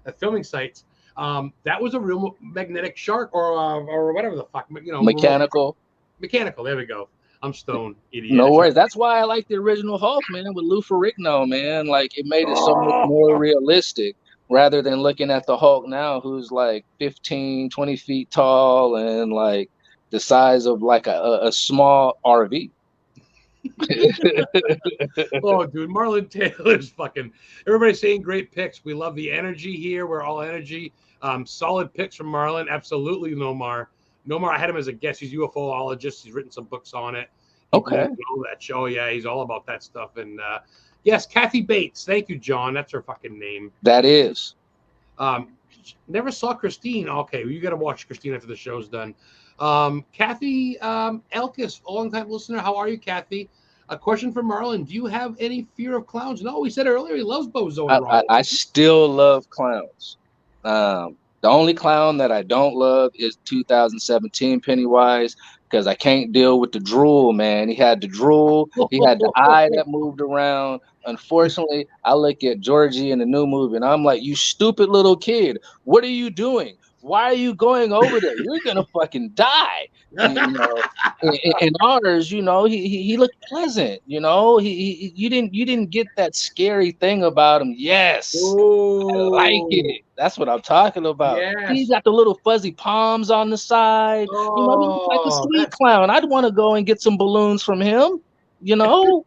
at filming sites. That was a real magnetic shark or whatever the fuck, you know, Mechanical. mechanical. There we go. I'm stoned, idiot. I No should. worries. That's why I like the original Hulk, man, with Lou Ferrigno, man. Like it made it so much Oh, more realistic rather than looking at the Hulk now who's like 15, 20 feet tall and like the size of like a small RV. oh, dude, Marlon Taylor's fucking. Everybody's saying great picks. We love the energy here. We're all energy. Solid picks from Marlon. Absolutely, Nomar. Nomar, I had him as a guest. He's a UFOologist. He's written some books on it. He Okay. produced all that show. Yeah, he's all about that stuff. And yes, Kathy Bates. Thank you, John. That's her fucking name. That is. Never saw Christine. Okay, well, you got to watch Christine after the show's done. Kathy Elkis, long-time listener. How are you, Kathy? A question for Marlon. Do you have any fear of clowns? No, we said earlier he loves Bozo and Rob. I still love clowns. The only clown that I don't love is 2017 Pennywise because I can't deal with the drool, man. He had the drool, he had the eye that moved around. Unfortunately, I look at Georgie in the new movie and I'm like, you stupid little kid, what are you doing? Why are you going over there? You're gonna fucking die. You know, in ours, you know, he looked pleasant. You know, you didn't get that scary thing about him. Yes, I like Oh, it. That's what I'm talking about. He yes. got the little fuzzy palms on the side. You know, he looks like a Oh, sweet that's clown. I'd want to go and get some balloons from him. You know,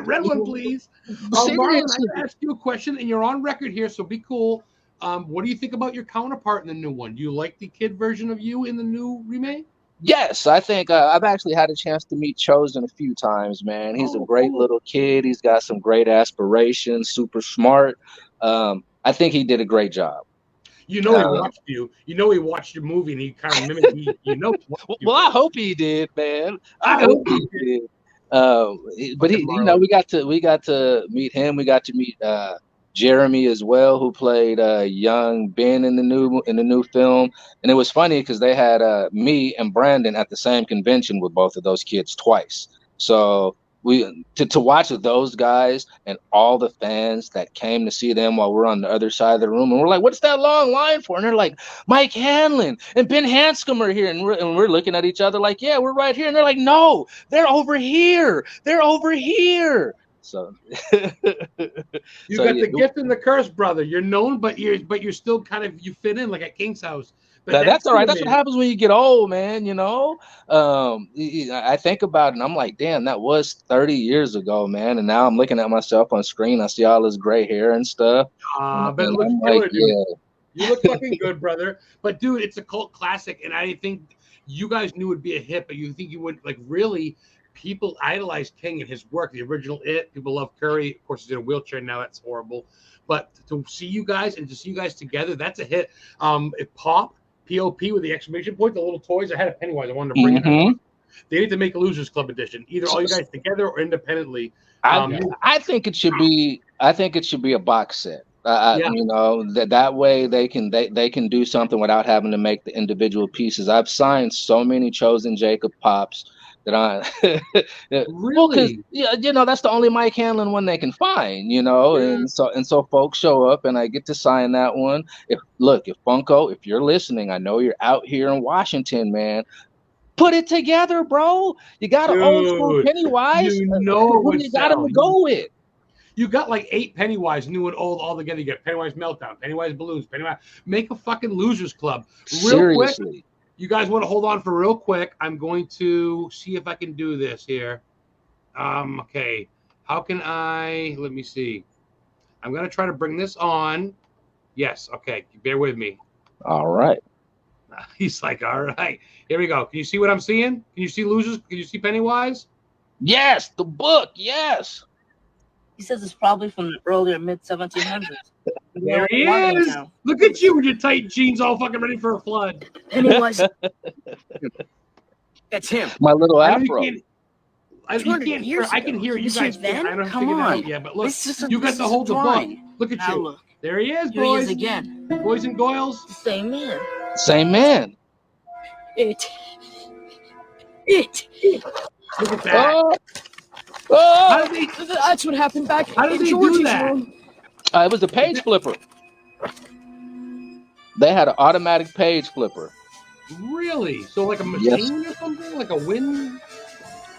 red one, please. Marlon, I seriously. gotta ask you a question, and you're on record here, so be cool. What do you think about your counterpart in the new one? Do you like the kid version of you in the new remake? Yes, I think I've actually had a chance to meet Chosen a few times, man. He's a Oh, great cool. little kid. He's got some great aspirations, super smart. I think he did a great job. You know he Uh, watched you. You know he watched your movie, and he kind of mimicked. You know, he watched you, well, I bro. hope he did, man. I I hope hope he he did. did. But he, Fucking you know, Marlon. we got to meet him. We got to meet Jeremy as well, who played young Ben in the new film. And it was funny because they had me and Brandon at the same convention with both of those kids twice. So we to watch those guys and all the fans that came to see them while we're on the other side of the room, and we're like, "What's that long line for?" And they're like, Mike Hanlon and Ben Hanscom are here. And we're looking at each other like, yeah, we're right here. And they're like, no, they're over here. They're over here. So, You so got yeah, the gift and the curse, brother. You're known, but you're still kind of you fit in like at King's house. But that's that's all right. cool, That's what man. happens when you get old, man. You know, I think about it and I'm like, damn, that was 30 years ago, man. And now I'm looking at myself on screen. I see all this gray hair and stuff. But it And looks I'm like, killer, dude. yeah, You look fucking good, brother. But dude, it's a cult classic, and I think you guys knew it'd be a hit, but you think you would like really. People idolize King and his work. The original It. People love Curry. Of course, he's in a wheelchair now. That's horrible. But to see you guys and to see you guys together, that's a hit. If P-O-P with the exclamation point, the little toys. I had a Pennywise. I wanted to bring it. hmm They need to make a Losers Club edition. Either all you guys together or independently. I Um, I think it should be a box set. yeah, You know that way they can do something without having to make the individual pieces. I've signed so many Chosen Jacob pops that I well because really. yeah you know that's the only Mike Hanlon one they can find, you know, Yeah. and so folks show up and I get to sign that one. If Funko, if you're listening, I know you're out here in Washington, man. Put it together, bro. You got an old school Pennywise. You know what do you got him to go with? You got like 8 Pennywise, new and old, all together. You get Pennywise Meltdown, Pennywise Balloons, Pennywise. Make a fucking losers club. Seriously. Quick, you guys want to hold on for real quick? I'm going to see if I can do this here. Okay. How can I? Let me see. I'm going to try to bring this on. Yes. Okay. Bear with me. All right. He's like, all right. Here we go. Can you see what I'm seeing? Can you see losers? Can you see Pennywise? Yes. The book. Yes. He says it's probably from the earlier mid 1700s. There he is. Now. Look at you with your tight jeans, all fucking ready for a flood. Pennywise. That's him. My little afro. I can hear you guys. I don't Come on. Yeah, but look, you got to hold the book. Look at you. Look. There he is, boys. Here he is again. Boys and Goyles. Same man. Same man. It. Look at that. That's what happened back How did they do that? It was a page flipper. They had an automatic page flipper. Really? So like a machine or something? Like a wind?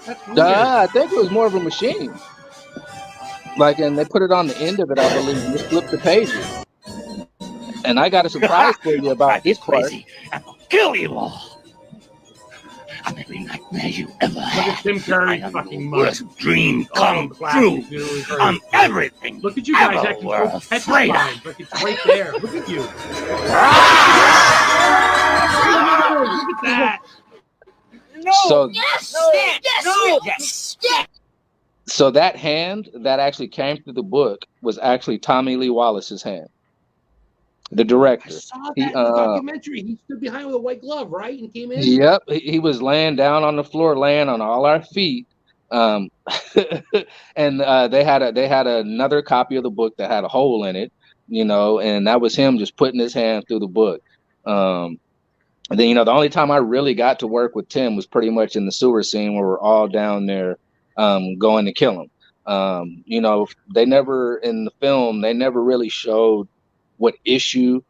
That's weird. I think it was more of a machine. Like, and they put it on the end of it, I believe, and just flip the pages. And I got a surprise for you about this part. I will kill you all. I'm every nightmare you ever had. Look at Tim Curry fucking worst dream come true. I'm everything. Look at you guys acting so petrified. Like it's right there. Look at you. Look at that. No. So, Yes. So that hand that actually came through the book was actually Tommy Lee Wallace's hand, the director. I saw that in the documentary. He stood behind with a white glove, right, and came in. Yep, he was laying down on the floor, laying on all our feet. And they had another copy of the book that had a hole in it, and that was him just putting his hand through the book. And then the only time I really got to work with Tim was pretty much in the sewer scene where we're all down there. Going to kill him. They never in the film, they never really showed what issue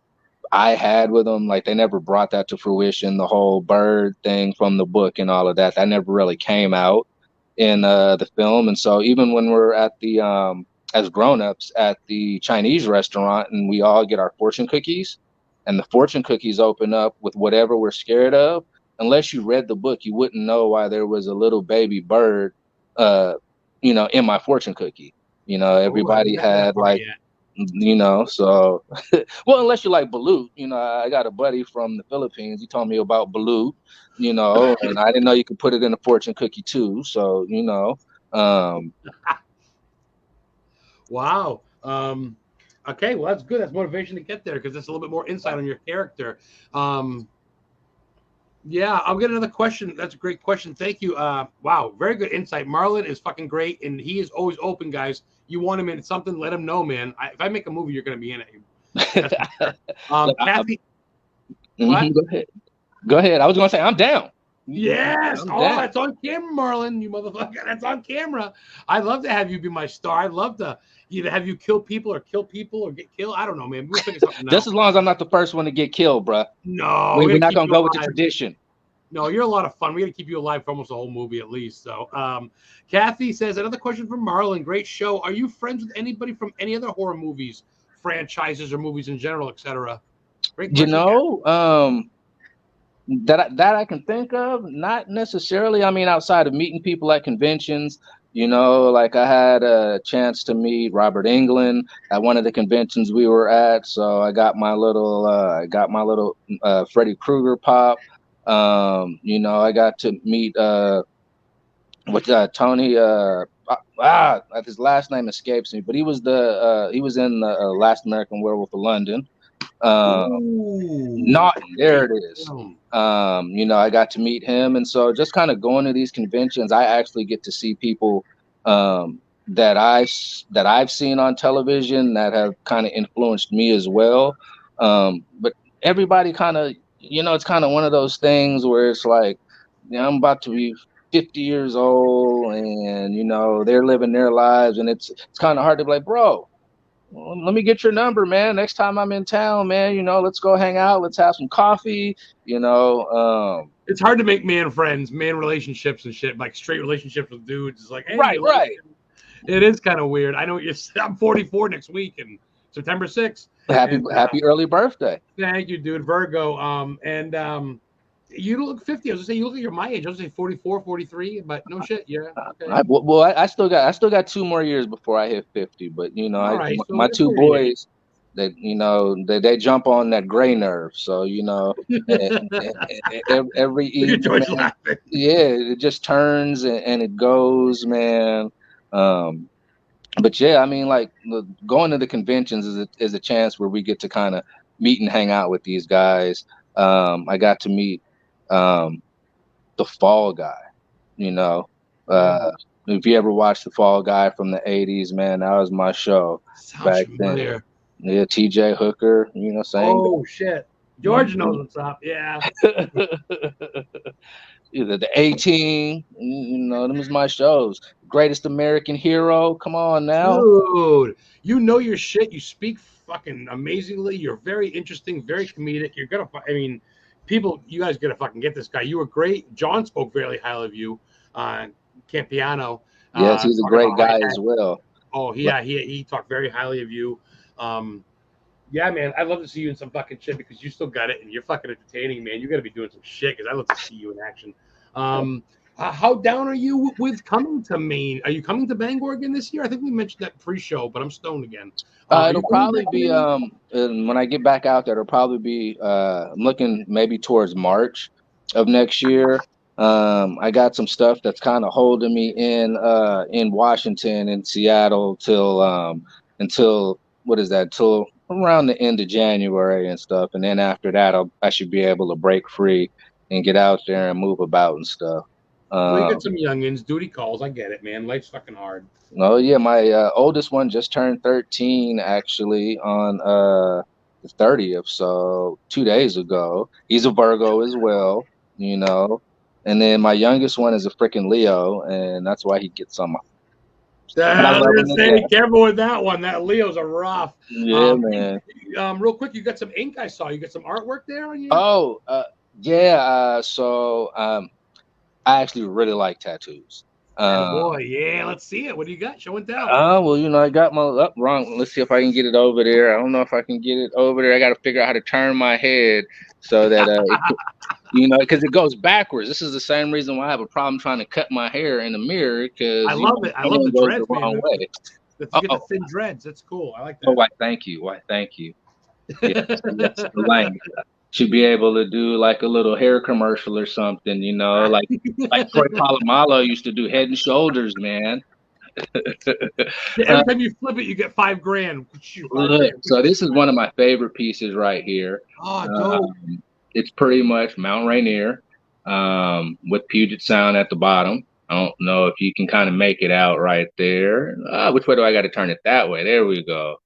I had with him. Like they never brought that to fruition, the whole bird thing from the book and all of that. That never really came out in the film. And so even when we're at the, as grown-ups at the Chinese restaurant and we all get our fortune cookies and the fortune cookies open up with whatever we're scared of, unless you read the book, you wouldn't know why there was a little baby bird in my fortune cookie. Everybody had like, so well, unless you like balut, I got a buddy from the Philippines. He told me about balut, and I didn't know you could put it in a fortune cookie too. So, Wow. Okay, well that's good. That's motivation to get there because that's a little bit more insight on your character. Yeah, I'll get another question. That's a great question. Thank you. Wow, very good insight. Marlon is fucking great, and he is always open, guys. You want him in something, let him know, man. If I make a movie, you're going to be in it. Kathy? What? Go ahead. I was going to say, I'm down. Yes. That's on camera, Marlon, you motherfucker. That's on camera. I'd love to have you be my star. I'd love to either have you kill people or get killed. I don't know, man. We'll figure something out. Just as long as I'm not the first one to get killed, bro. No. We're not going to go with the tradition. No, you're a lot of fun. We got to keep you alive for almost the whole movie at least. So, Kathy says, another question from Marlon. Great show. Are you friends with anybody from any other horror movies, franchises, or movies in general, etc.? Great question, that I can think of, not necessarily. I mean, outside of meeting people at conventions, like I had a chance to meet Robert Englund at one of the conventions we were at. So I got my little Freddy Krueger pop. I got to meet Tony. His last name escapes me, but he was in the Last American Werewolf of London. Naughton, there it is. I got to meet him, and so just kind of going to these conventions, I actually get to see people that I've seen on television that have kind of influenced me as well. But everybody kind of, it's kind of one of those things where it's like, I'm about to be 50 years old, and they're living their lives, and it's kind of hard to be like, bro, Well, let me get your number, man. Next time I'm in town, man, you know, let's go hang out. Let's have some coffee. You know, It's hard to make man friends, man relationships and shit, like straight relationships with dudes. It's like, hey, right, you like right. it is kind of weird. I know I'm 44 next week and September 6th. Happy early birthday. Thank you, dude. Virgo. You look 50. I was gonna say you look like you're my age. I was gonna say 44, 43, but no shit. Yeah. Okay. Well, I still got 2 more years before I hit 50. But you know, All right. So my 2 boys, they jump on that gray nerve. So you know, every evening, man, yeah, it just turns and it goes, man. But yeah, I mean, like going to the conventions is a chance where we get to kind of meet and hang out with these guys. I got to meet the Fall Guy. You know, if you ever watched the Fall Guy from the '80s, man, that was my show. Sounds back familiar. then. Yeah, T.J. Hooker. You know, saying. Oh shit, George knows what's up. Yeah. Either the A-Team, you know, them is my shows. Greatest American Hero. Come on now, dude. You know your shit. You speak fucking amazingly. You're very interesting, very comedic. You're gonna. I mean, people, you guys gotta fucking get this guy. You were great. John spoke very highly of you. Campiano. Yes, he's a great guy as well. Oh, he talked very highly of you. Yeah, man, I'd love to see you in some fucking shit because you still got it and you're fucking entertaining, man. You got to be doing some shit because I'd love to see you in action. How down are you with coming to Maine? Are you coming to Bangor again this year? I think we mentioned that pre-show, but I'm stoned again. It'll probably be when I get back out there. It'll probably be I'm looking maybe towards March of next year. I got some stuff that's kind of holding me in Washington and Seattle until what is that? Till around the end of January and stuff, and then after that, I should be able to break free and get out there and move about and stuff. Well, you got some youngins, duty calls. I get it, man. Life's fucking hard. Oh yeah, my oldest one just turned 13 actually on the 30th, so 2 days ago. He's a Virgo as well, you know. And then my youngest one is a freaking Leo, and that's why he gets on my. Say, careful with that one. That Leo's a rough. Yeah, man. Real quick, you got some ink I saw. You got some artwork there on you? Oh, yeah. So I actually really like tattoos. Boy, yeah, let's see it. What do you got? Show and tell. Well, you know, I got my wrong. Let's see if I can get it over there. I don't know if I can get it over there. I got to figure out how to turn my head so that you know, because it goes backwards. This is the same reason why I have a problem trying to cut my hair in the mirror. Because I love it. I love the dreads, the wrong way. Let's get the thin dreads. That's cool. I like that. Oh, why? Thank you. Why? Thank you. Yes, the language. Should be able to do like a little hair commercial or something, you know, like Troy Polamalu used to do Head and Shoulders, man. Every time you flip it, you get $5,000. So this is one of my favorite pieces right here. Oh, dope. It's pretty much Mount Rainier with Puget Sound at the bottom. I don't know if you can kind of make it out right there. Which way do I got to turn it? That way. There we go.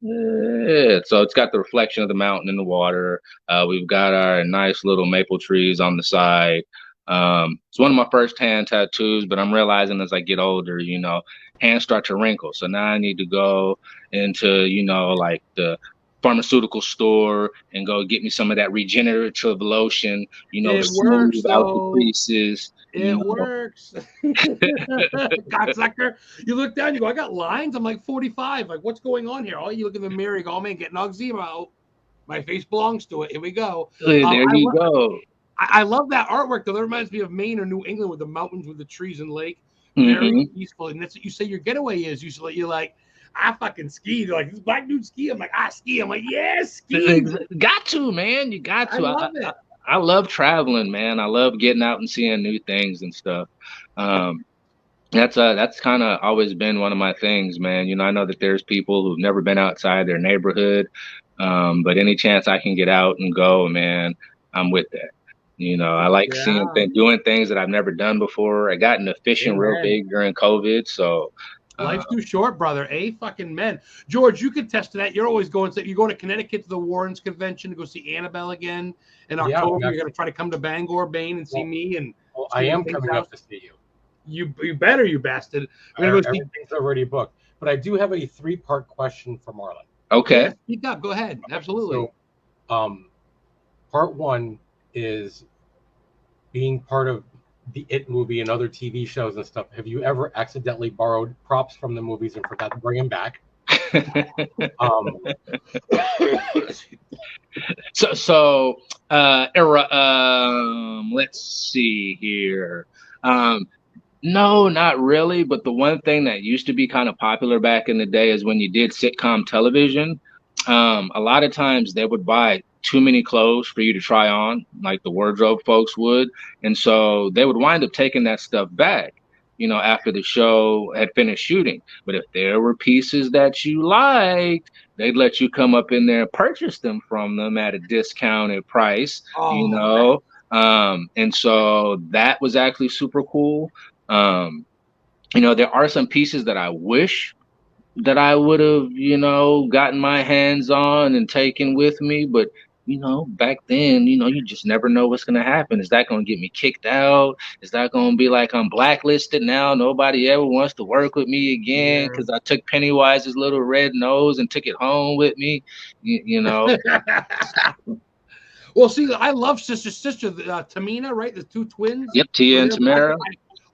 Yeah, so it's got the reflection of the mountain in the water. We've got our nice little maple trees on the side. It's one of my first hand tattoos, but I'm realizing as I get older, you know, hands start to wrinkle. So now I need to go into, you know, like the pharmaceutical store and go get me some of that regenerative lotion, you know, to smooth out the creases. It works. Cocksucker. You look down, you go, I got lines. I'm like 45. Like, what's going on here? Oh, you look in the mirror, you go, oh, man, getting eczema. My face belongs to it. Here we go. There you go. I love that artwork, though. That reminds me of Maine or New England with the mountains, with the trees and lake. Very peaceful. And that's what you say your getaway is. You're like, I fucking ski. They're like, this black dude ski. I'm like, I ski. I'm like, yeah, ski. Got to, man. You got to. I love it. I love traveling, man. I love getting out and seeing new things and stuff. That's kind of always been one of my things, man. You know, I know that there's people who've never been outside their neighborhood, but any chance I can get out and go, man, I'm with that. You know, I like doing things that I've never done before. I got into fishing real big during COVID, so. Life's too short, brother. Fucking men. George, you could test to that. You're always going. You're going to Connecticut to the Warrens convention to go see Annabelle again in October. You're going to try to come to Bangor, Maine, and see me. And I am coming up to see you. You better, you bastard. Everything's already booked. but I do have a 3-part question for Marlon. Okay. Yeah, speak up. Go ahead. Absolutely. So, part 1 is being part of the It movie and other TV shows and stuff. Have you ever accidentally borrowed props from the movies and forgot to bring them back? Let's see here. No, not really. But the one thing that used to be kind of popular back in the day is when you did sitcom television. A lot of times they would buy too many clothes for you to try on, like the wardrobe folks would. And so they would wind up taking that stuff back, after the show had finished shooting. But if there were pieces that you liked, they'd let you come up in there and purchase them from them at a discounted price, and so that was actually super cool. There are some pieces that I wish that I would have, gotten my hands on and taken with me. But, back then, you just never know what's going to happen. Is that going to get me kicked out? Is that going to be like I'm blacklisted now? Nobody ever wants to work with me again because I took Pennywise's little red nose and took it home with me, Well, see, I love sister Tamina, right? The 2 twins. Yep, Tia and Tamara.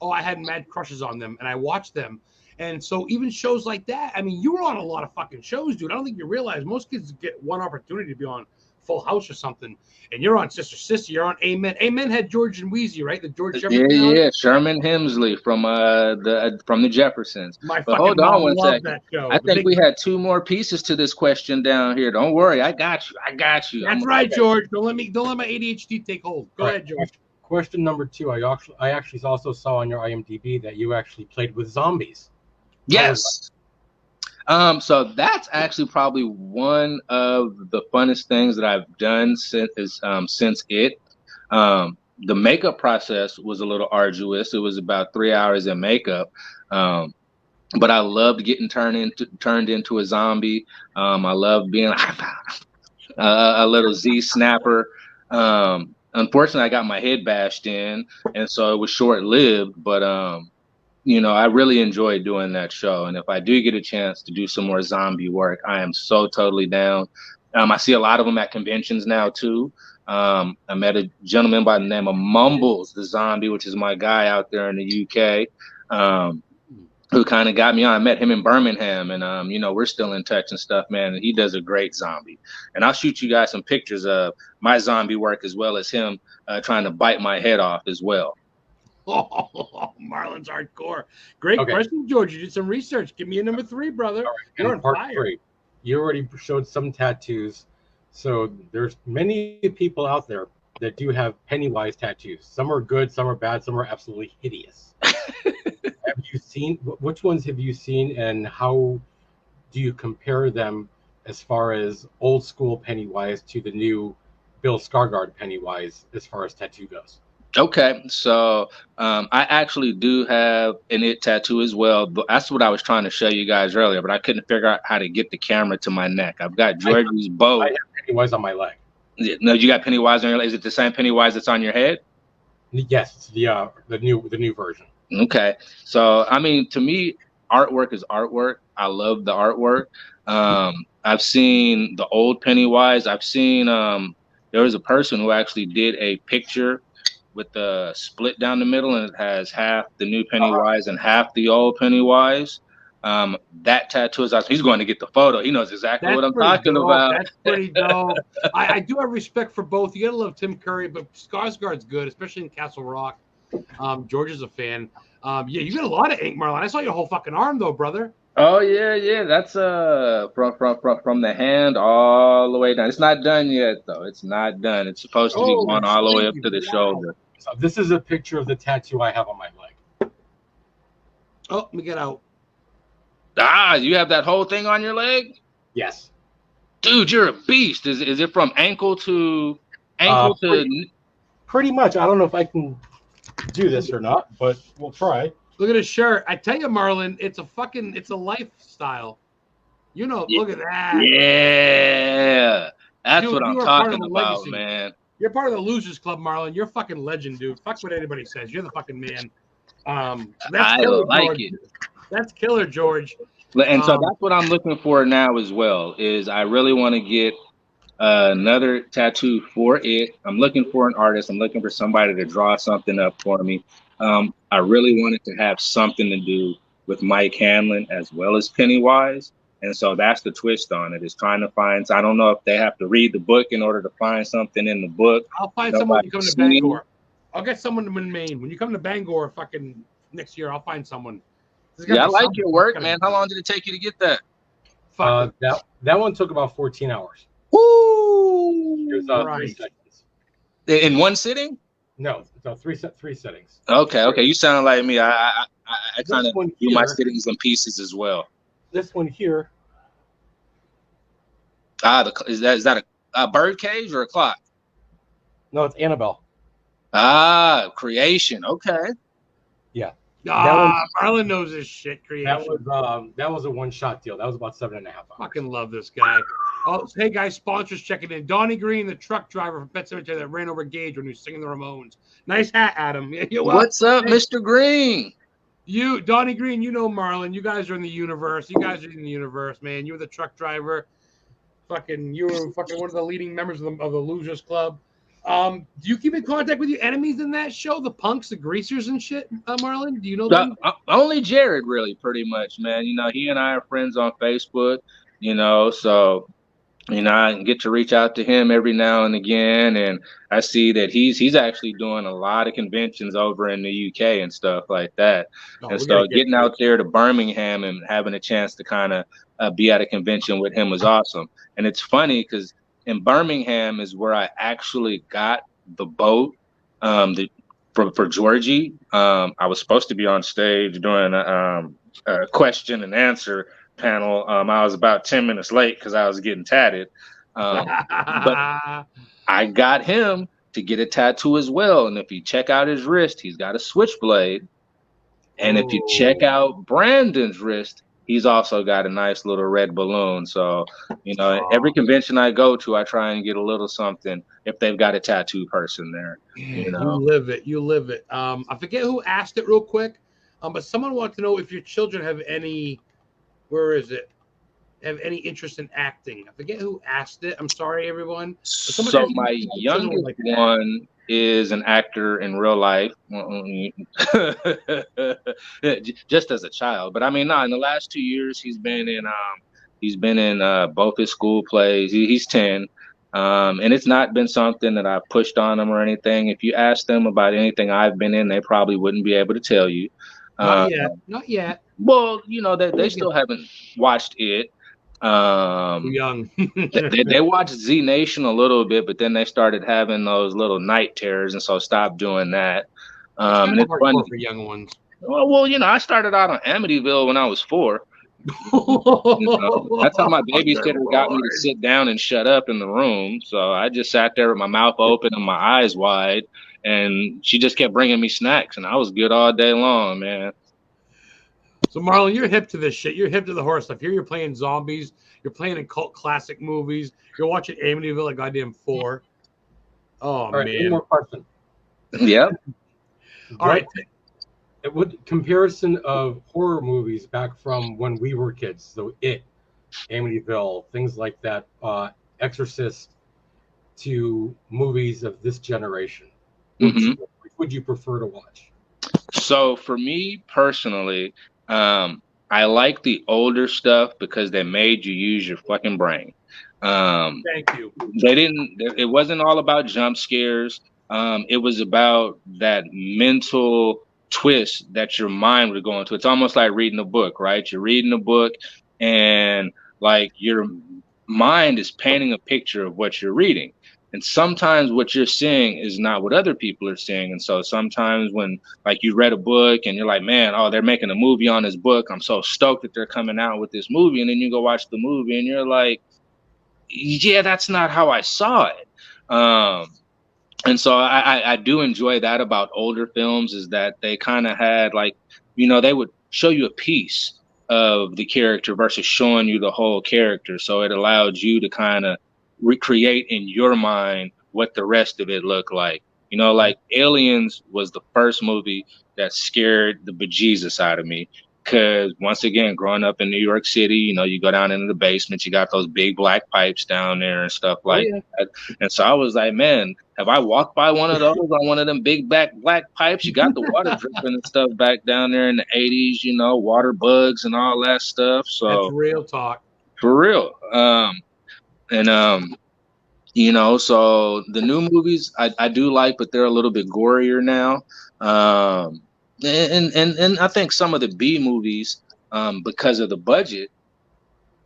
I had mad crushes on them, and I watched them. And so even shows like that, I mean, you were on a lot of fucking shows, dude. I don't think you realize most kids get one opportunity to be on Full House or something, and you're on Sister. You're on Amen. Amen had George and Wheezy, right? The George Jefferson. Yeah, Sherman Hemsley from the Jeffersons. But hold on one second. I think we had 2 more pieces to this question down here. Don't worry, I got you. That's right, George. Don't let my ADHD take hold. Go ahead, George. Question number 2. I actually also saw on your IMDb that you actually played with zombies. Yes. So that's actually probably one of the funnest things that I've done since it. The makeup process was a little arduous. It was about 3 hours in makeup. But I loved getting turned into a zombie. I loved being a little Z snapper. Unfortunately, I got my head bashed in, and so it was short-lived. But I really enjoyed doing that show. And if I do get a chance to do some more zombie work, I am so totally down. I see a lot of them at conventions now too. I met a gentleman by the name of Mumbles the Zombie, which is my guy out there in the UK. Who kind of got me on. I met him in Birmingham, and we're still in touch and stuff, man. And he does a great zombie. And I'll shoot you guys some pictures of my zombie work as well as him trying to bite my head off as well. Oh, Marlon's hardcore. Great question, George. You did some research. Give me a number 3, brother. Right. You're on part 3. You already showed some tattoos. So there's many people out there that do have Pennywise tattoos. Some are good, some are bad, some are absolutely hideous. Have you seen, which ones have you seen, and how do you compare them as far as old school Pennywise to the new Bill Skarsgård Pennywise as far as tattoo goes? Okay, so I actually do have an It tattoo as well. But that's what I was trying to show you guys earlier, but I couldn't figure out how to get the camera to my neck. I've got Georgie's bow. I have Pennywise on my leg. No, you got Pennywise on your leg. Is it the same Pennywise that's on your head? Yes, it's the new version. Okay, so I mean, to me, artwork is artwork. I love the artwork. I've seen the old Pennywise. I've seen there was a person who actually did a picture with the split down the middle, and it has half the new Pennywise and half the old Pennywise. That tattoo is awesome. He's going to get the photo. He knows exactly what I'm talking about. That's pretty dope. I do have respect for both. You gotta love Tim Curry, but Skarsgård's good, especially in Castle Rock. George is a fan. Yeah, you got a lot of ink, Marlon. I saw your whole fucking arm though, brother. Oh yeah. That's from the hand all the way down. It's not done yet though. It's not done. It's supposed to be going all the way up to the shoulder. So this is a picture of the tattoo I have on my leg. Oh, let me get out. You have that whole thing on your leg? Yes. Dude, you're a beast. Is it from ankle to ankle to? Pretty much. I don't know if I can do this or not, but we'll try. Look at his shirt. I tell you, Marlon, it's a lifestyle. Look at that. Yeah. That's what I'm talking about, man. You're part of the Losers Club, Marlon. You're a fucking legend, dude. Fuck what anybody says. You're the fucking man. That's I killer, like George. it. That's killer, George. And so that's what I'm looking for now as well. Is I really want to get another tattoo for it. I'm looking for an artist. I'm looking for somebody to draw something up for me. I really want it to have something to do with Mike Hanlon as well as Pennywise. And so that's the twist on it, is trying to find. I don't know if they have to read the book in order to find something in the book. I'll find someone to come to Bangor. I'll get someone in Maine. When you come to Bangor fucking next year, I'll find someone. Yeah, I like your work, man. How long did it take you to get that? That one took about 14 hours. Woo! It was 3 seconds. In one sitting? No, three settings. Okay. You sound like me. I kind of do my sittings in pieces as well. This one here. Is that a bird cage or a clock? No, it's Annabelle. Creation. Okay. Yeah. Marlon knows his shit. Creation. That was a one-shot deal. That was about 7.5 hours. Fucking love this guy. Oh, hey guys, sponsors checking in. Donnie Green, the truck driver from Pet Cemetery that ran over Gage when he was singing the Ramones. Nice hat, Adam. What's up, Mr. Green? Donnie Green, you know Marlon. You guys are in the universe. You guys are in the universe, man. You were the truck driver. You were one of the leading members of the Losers Club. Do you keep in contact with your enemies in that show? The punks, the greasers and shit, Marlon? Do you know them? Only Jared, really, pretty much, man. He and I are friends on Facebook, so I get to reach out to him every now and again, and I see that he's actually doing a lot of conventions over in the UK and stuff like that. And so getting out there to Birmingham and having a chance to kind of be at a convention with him was awesome. And it's funny because in Birmingham is where I actually got the boat for Georgie. I was supposed to be on stage doing a question and answer panel. I was about 10 minutes late because I was getting tatted. But I got him to get a tattoo as well. And if you check out his wrist, he's got a switchblade. And if you check out Brandon's wrist, he's also got a nice little red balloon. So, every convention I go to, I try and get a little something if they've got a tattoo person there. You live it. You live it. I forget who asked it real quick, but someone wanted to know if your children have any interest in acting. I forget who asked it. I'm sorry, everyone. So my youngest one is an actor in real life, just as a child. But in the last 2 years, he's been in both his school plays. He's 10. And it's not been something that I've pushed on them or anything. If you ask them about anything I've been in, they probably wouldn't be able to tell you. Not yet. Well, they still haven't watched it. Young. they watched Z Nation a little bit, but then they started having those little night terrors, and so stopped doing that. And it's funny for young ones. Well, I started out on Amityville when I was 4. That's how my babysitter got me to sit down and shut up in the room. So I just sat there with my mouth open and my eyes wide, and she just kept bringing me snacks, and I was good all day long, man. So Marlon, you're hip to this shit. You're hip to the horror stuff. Here you're playing zombies. You're playing in cult classic movies. You're watching Amityville like goddamn 4. Oh, all right, man. One more question. Yeah. All right. What comparison of horror movies back from when we were kids? So It, Amityville, things like that, Exorcist, to movies of this generation. Which would you prefer to watch? So for me personally, I like the older stuff because they made you use your fucking brain. Thank you. It wasn't all about jump scares. It was about that mental twist that your mind would go into. It's almost like reading a book, right? You're reading a book and like your mind is painting a picture of what you're reading. And sometimes what you're seeing is not what other people are seeing. And so sometimes when like you read a book and you're like, man, they're making a movie on this book. I'm so stoked that they're coming out with this movie. And then you go watch the movie and you're like, yeah, that's not how I saw it. And so I do enjoy that about older films, is that they kind of had like, they would show you a piece of the character versus showing you the whole character. So it allowed you to kind of recreate in your mind what the rest of it looked like. Like Aliens was the first movie that scared the bejesus out of me, Because once again, growing up in New York City, you know, you go down into the basement, you got those big black pipes down there and stuff like that. And so I was like, man, have I walked by one of those on one of them big black pipes? You got the water dripping and stuff back down there in the 80s, you know, water bugs and all that stuff. So that's real talk. For real. You know, so the new movies I do like, but they're a little bit gorier now. And I think some of the B movies, because of the budget,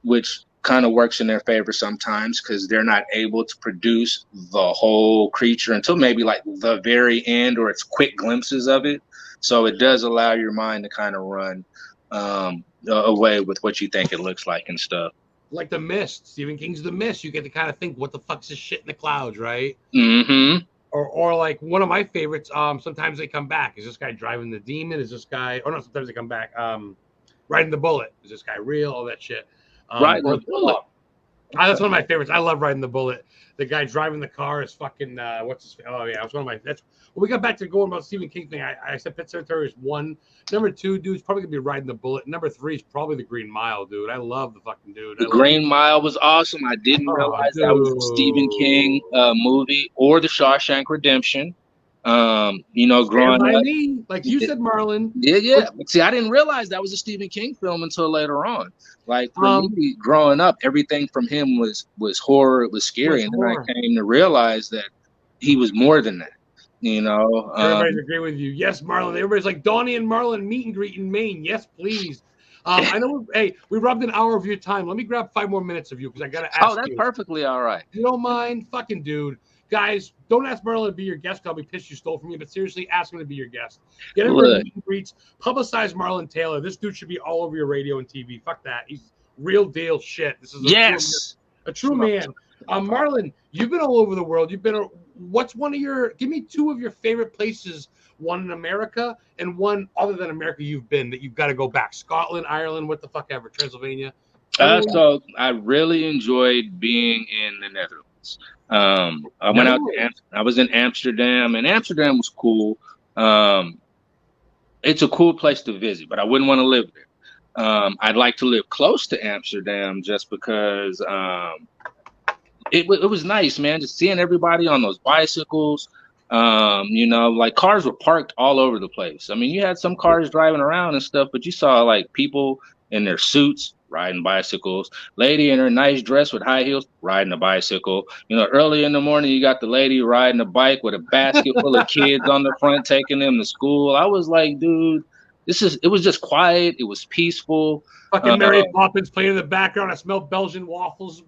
which kind of works in their favor sometimes, because they're not able to produce the whole creature until maybe like the very end, or it's quick glimpses of it. So it does allow your mind to kind of run away with what you think it looks like and stuff. Like The Mist, Stephen King's The Mist. You get to kind of think, what the fuck's this shit in the clouds, right? Mm-hmm. Or like one of my favorites, Sometimes They Come Back. Is this guy driving the demon? Is this guy, oh no, Sometimes They Come Back. Riding the Bullet. Is this guy real? All that shit. Riding the Bullet. That's one of my favorites. I love Riding the Bullet. The guy driving the car is fucking, what's his, oh yeah, it's one of my, that's, when we got back to going about Stephen King thing, I said Pet Sematary is 1. Number 2, dude's probably gonna be Riding the Bullet. Number 3 is probably The Green Mile, dude. I love the fucking dude. The Green Mile was awesome. I didn't realize that was a Stephen King movie, or The Shawshank Redemption. You know, growing up, like you said, Marlon. Yeah. See, I didn't realize that was a Stephen King film until later on. Like for me, growing up, everything from him was horror. It was scary, and then I came to realize that he was more than that. You know, everybody's agreeing with you. Yes, Marlon. Everybody's like, Donnie and Marlon meet and greet in Maine. Yes, please. I know. Hey, we robbed an hour of your time. Let me grab 5 more minutes of you, because I gotta ask you. Oh, that's perfectly all right. You don't mind, fucking dude. Guys, don't ask Marlon to be your guest. I'll be pissed you stole from me. But seriously, ask him to be your guest. Get him to meet and greets. Publicize Marlon Taylor. This dude should be all over your radio and TV. Fuck that. He's real deal shit. This is a true man. Marlon, you've been all over the world. You've been. What's one of your? Give me 2 of your favorite places. One in America and one other than America you've been that you've got to go back. Scotland, Ireland, what the fuck ever. Transylvania. So I really enjoyed being in the Netherlands. I went out to I was in Amsterdam, and Amsterdam was cool. It's a cool place to visit, but I wouldn't want to live there. I'd like to live close to Amsterdam just because it was nice, man, just seeing everybody on those bicycles. You know, like cars were parked all over the place. I mean, you had some cars driving around and stuff, but you saw like people in their suits riding bicycles, lady in her nice dress with high heels riding a bicycle. You know, early in the morning, you got the lady riding a bike with a basket full of kids on the front, taking them to school. I was like, dude, it was just quiet. It was peaceful. Fucking Mary Poppins playing in the background. I smell Belgian waffles.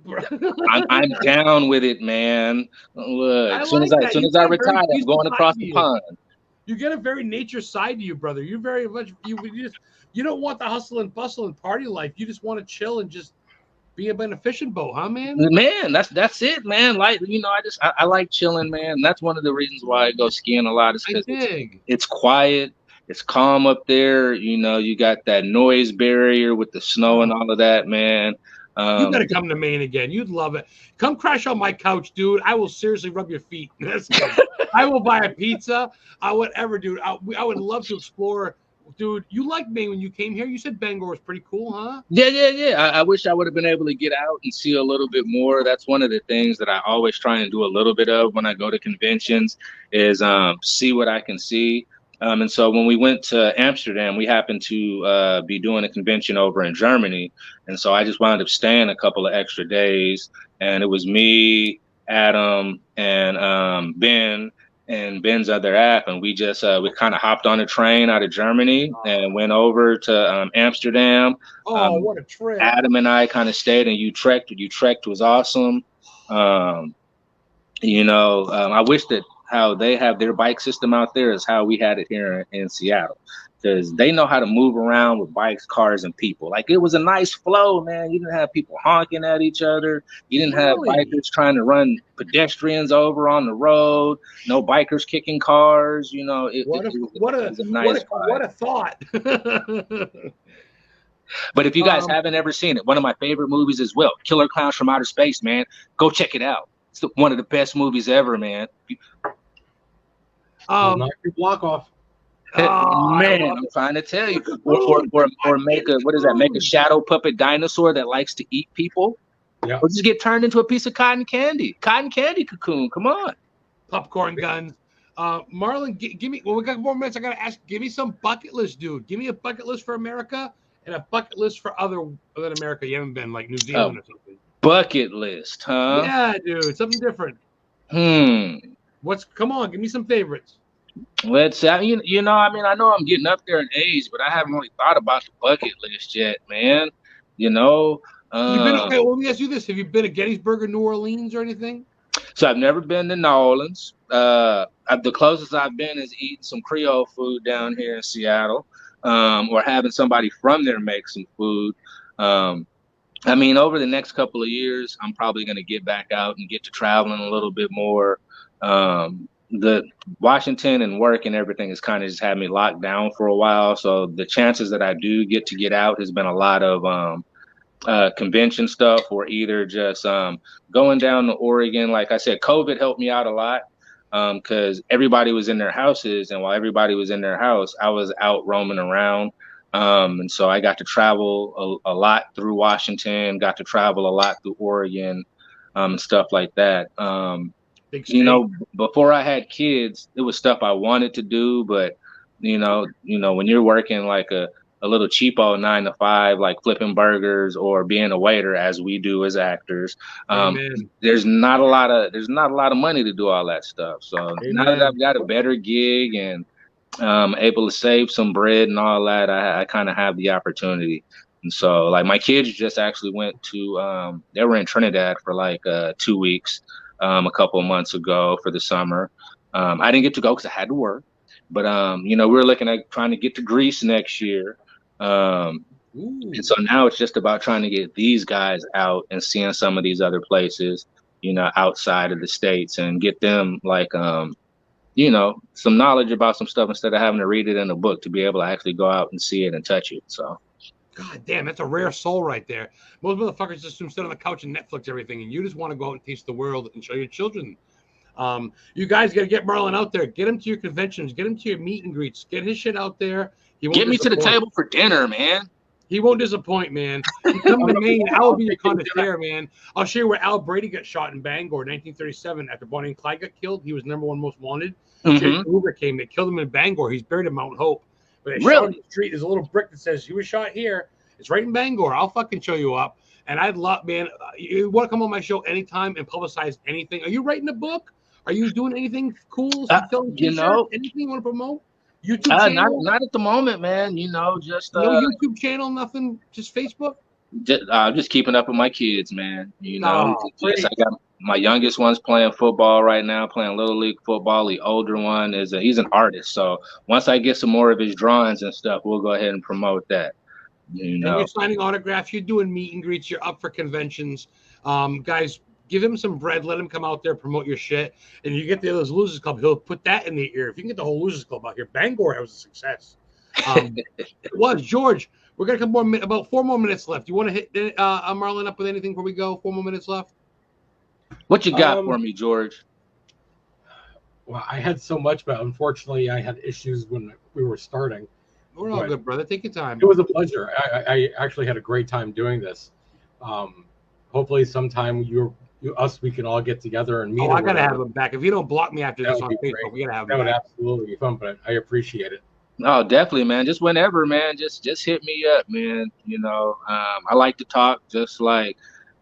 I'm down with it, man. Look, as soon as I retire, I'm going across the pond. You get a very nature side to you, brother. You're very much you don't want the hustle and bustle and party life. You just want to chill and just be in a fishing boat, huh, man? Man, that's it, man. Like, you know, I like chilling, man. That's one of the reasons why I go skiing a lot, is because it's quiet, it's calm up there. You know, you got that noise barrier with the snow and all of that, man. You gotta come to Maine again. You'd love it. Come crash on my couch, dude. I will seriously rub your feet. I will buy a pizza. Whatever, dude. I would love to explore. Dude, you liked Maine when you came here. You said Bangor was pretty cool, huh? Yeah. I wish I would have been able to get out and see a little bit more. That's one of the things that I always try and do a little bit of when I go to conventions, is see what I can see. And so when we went to Amsterdam, we happened to be doing a convention over in Germany. And so I just wound up staying a couple of extra days. And it was me, Adam, and Ben, and Ben's other half. And we just we kind of hopped on a train out of Germany and went over to Amsterdam. Oh, what a trip. Adam and I kind of stayed in Utrecht. Utrecht was awesome. You know, I wish that how they have their bike system out there is how we had it here in Seattle, because they know how to move around with bikes, cars, and people. Like, it was a nice flow, man. You didn't have people honking at each other. You didn't have bikers trying to run pedestrians over on the road. No bikers kicking cars. You know, what a thought. But if you guys haven't ever seen it, one of my favorite movies as well, Killer Clowns from Outer Space, man. Go check it out. It's one of the best movies ever, man. Knock your block off. Oh, Man, I'm trying to tell you. Or make a, what is that? Make a shadow puppet dinosaur that likes to eat people. Yeah. Or just get turned into a piece of cotton candy. Cotton candy cocoon. Come on. popcorn guns. Marlon, give me. Well, we got 4 minutes. I gotta ask. Give me some bucket list, dude. Give me a bucket list for America and a bucket list for other than America. You haven't been, like New Zealand or something. Bucket list, huh? Yeah, dude. Something different. Come on? Give me some favorites. Let's say, you know, I mean, I know I'm getting up there in age, but I haven't really thought about the bucket list yet, man. You know, You've been okay. Well, let me ask you this: have you been to Gettysburg or New Orleans or anything? So I've never been to New Orleans. The closest I've been is eating some Creole food down here in Seattle, or having somebody from there make some food. I mean, over the next couple of years, I'm probably going to get back out and get to traveling a little bit more. The Washington and work and everything has kind of just had me locked down for a while. So the chances that I do get out has been a lot of convention stuff, or either just going down to Oregon. Like I said, COVID helped me out a lot because everybody was in their houses, and while everybody was in their house, I was out roaming around. And so I got to travel a lot through Washington, got to travel a lot through Oregon, and stuff like that. You know, before I had kids, it was stuff I wanted to do, but you know, when you're working like a little cheapo 9 to 5, like flipping burgers or being a waiter, as we do as actors, there's not a lot of money to do all that stuff. So now that I've got a better gig and able to save some bread and all that, I kind of have the opportunity. And so, like, my kids just actually went to they were in Trinidad for like 2 weeks a couple of months ago for the summer. I didn't get to go because I had to work, but you know, we're looking at trying to get to Greece next year. And so now it's just about trying to get these guys out and seeing some of these other places, you know, outside of the States, and get them like you know, some knowledge about some stuff instead of having to read it in a book, to be able to actually go out and see it and touch it. So God damn, that's a rare soul right there. Most motherfuckers just sit on the couch and Netflix everything, and you just want to go out and taste the world and show your children. You guys got to get Marlon out there. Get him to your conventions. Get him to your meet and greets. Get his shit out there. Get me to the table for dinner, man. He won't disappoint, man. You come to Maine, I will be your connoisseur, man. I'll show you where Al Brady got shot in Bangor in 1937 after Bonnie and Clyde got killed. He was #1 most wanted. Uber came. They killed him in Bangor. He's buried in Mount Hope. But they shot on the street. There's a little brick that says he was shot here. It's right in Bangor. I'll fucking show you up. And I'd love, man, you want to come on my show anytime and publicize anything. Are you writing a book? Are you doing anything cool? You know, anything you want to promote? YouTube channel? Not at the moment, man. You know, just no YouTube channel, nothing. Just Facebook. Just keeping up with my kids, man. You know, I got my youngest one's playing football right now, playing little league football. The older one he's an artist. So once I get some more of his drawings and stuff, we'll go ahead and promote that. You know, and you're signing autographs. You're doing meet and greets. You're up for conventions, guys. Give him some bread. Let him come out there, promote your shit. And you get the other Losers Club, he'll put that in the ear. If you can get the whole Losers Club out here, Bangor was a success. It was. George, we're going to come about 4 more minutes left. You want to hit Marlon up with anything before we go? 4 more minutes left. What you got for me, George? Well, I had so much, but unfortunately I had issues when we were starting. We're all good, brother. Take your time. It was a pleasure. I actually had a great time doing this. Hopefully sometime we can all get together and meet. I gotta have him back. If you don't block me after this on Facebook, we gotta have him. That would absolutely be fun, but I appreciate it. Oh, definitely, man. Just whenever, man. Just hit me up, man. You know, I like to talk, just like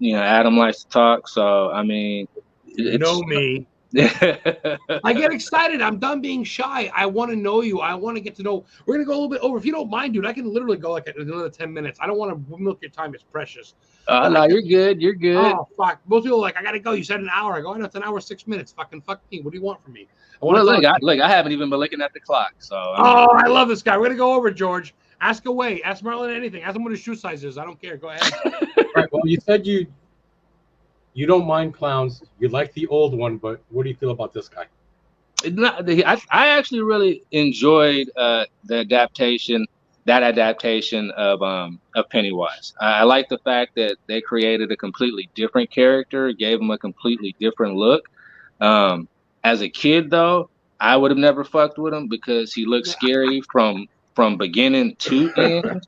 Adam likes to talk. So I mean, you know me. I get excited. I'm done being shy. I want to know you. I want to get to know. We're gonna go a little bit over. If you don't mind, dude, I can literally go like another 10 minutes. I don't want to milk your time. It's precious. No, you're good. You're good. Oh fuck! Most people are like, I gotta go. You said an hour. I go, I know it's an hour 6 minutes. Fuck me. What do you want from me? I haven't even been looking at the clock. So. I love this guy. We're gonna go over, George. Ask away. Ask Marlon anything. Ask him what his shoe size is. I don't care. Go ahead. All right. Well, you said you don't mind clowns. You like the old one, but what do you feel about this guy? I actually really enjoyed that adaptation of Pennywise. I like the fact that they created a completely different character, gave him a completely different look. As a kid, though, I would have never fucked with him because he looked scary from beginning to end.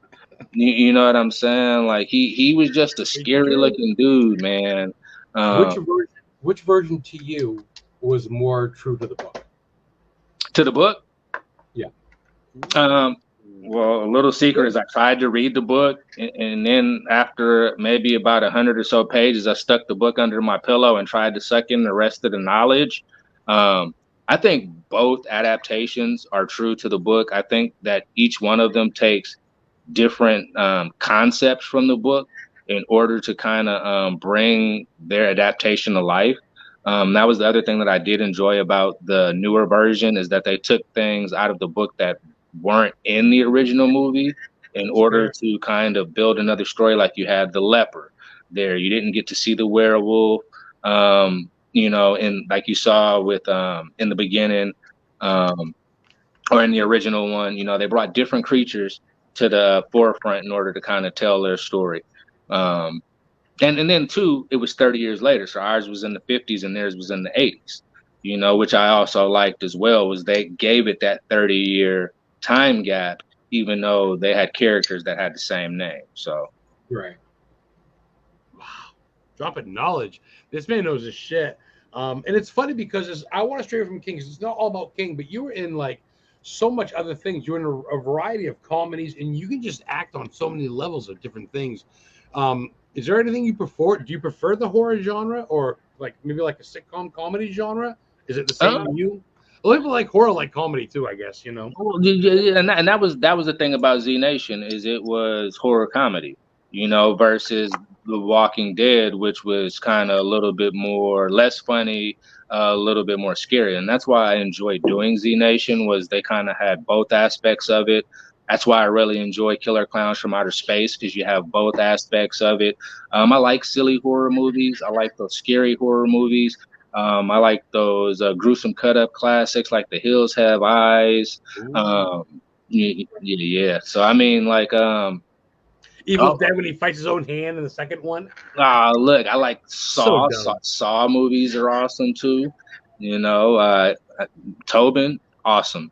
You know what I'm saying? Like he was just a scary looking dude, man. Which version? Which version to you was more true to the book? To the book? Yeah. Well, a little secret is I tried to read the book, and then after maybe about 100 or so pages, I stuck the book under my pillow and tried to suck in the rest of the knowledge. I think both adaptations are true to the book. I think that each one of them takes different concepts from the book in order to kind of bring their adaptation to life. That was the other thing that I did enjoy about the newer version is that they took things out of the book that weren't in the original movie in order to kind of build another story. Like you had the leper there, you didn't get to see the werewolf, you know, and like you saw with in the beginning or in the original one, you know, they brought different creatures to the forefront in order to kind of tell their story. And then too, it was 30 years later. So ours was in the 50s and theirs was in the 80s, you know, which I also liked as well, was they gave it that 30-year time gap, even though they had characters that had the same name. So Right. Wow. Dropping knowledge. This man knows his shit. And it's funny because I want to stray from King because it's not all about King, but you were in like so much other things. You're in a variety of comedies and you can just act on so many levels of different things. Is there anything you prefer? Do you prefer the horror genre or like maybe like a sitcom comedy genre? Is it the same to you? A lot of people like horror, like comedy too, I guess, you know. yeah, and that was the thing about Z Nation is it was horror comedy, you know, versus The Walking Dead, which was kind of a little bit more less funny, a little bit more scary, and that's why I enjoyed doing Z Nation was they kind of had both aspects of it. That's why I really enjoy Killer Clowns from Outer Space because you have both aspects of it. I like silly horror movies. I like those scary horror movies. I like those gruesome cut up classics like The Hills Have Eyes. Yeah. So I mean, like, Evil Dead when he fights his own hand in the second one. Look, I like Saw. Saw movies are awesome too. You know, Tobin, awesome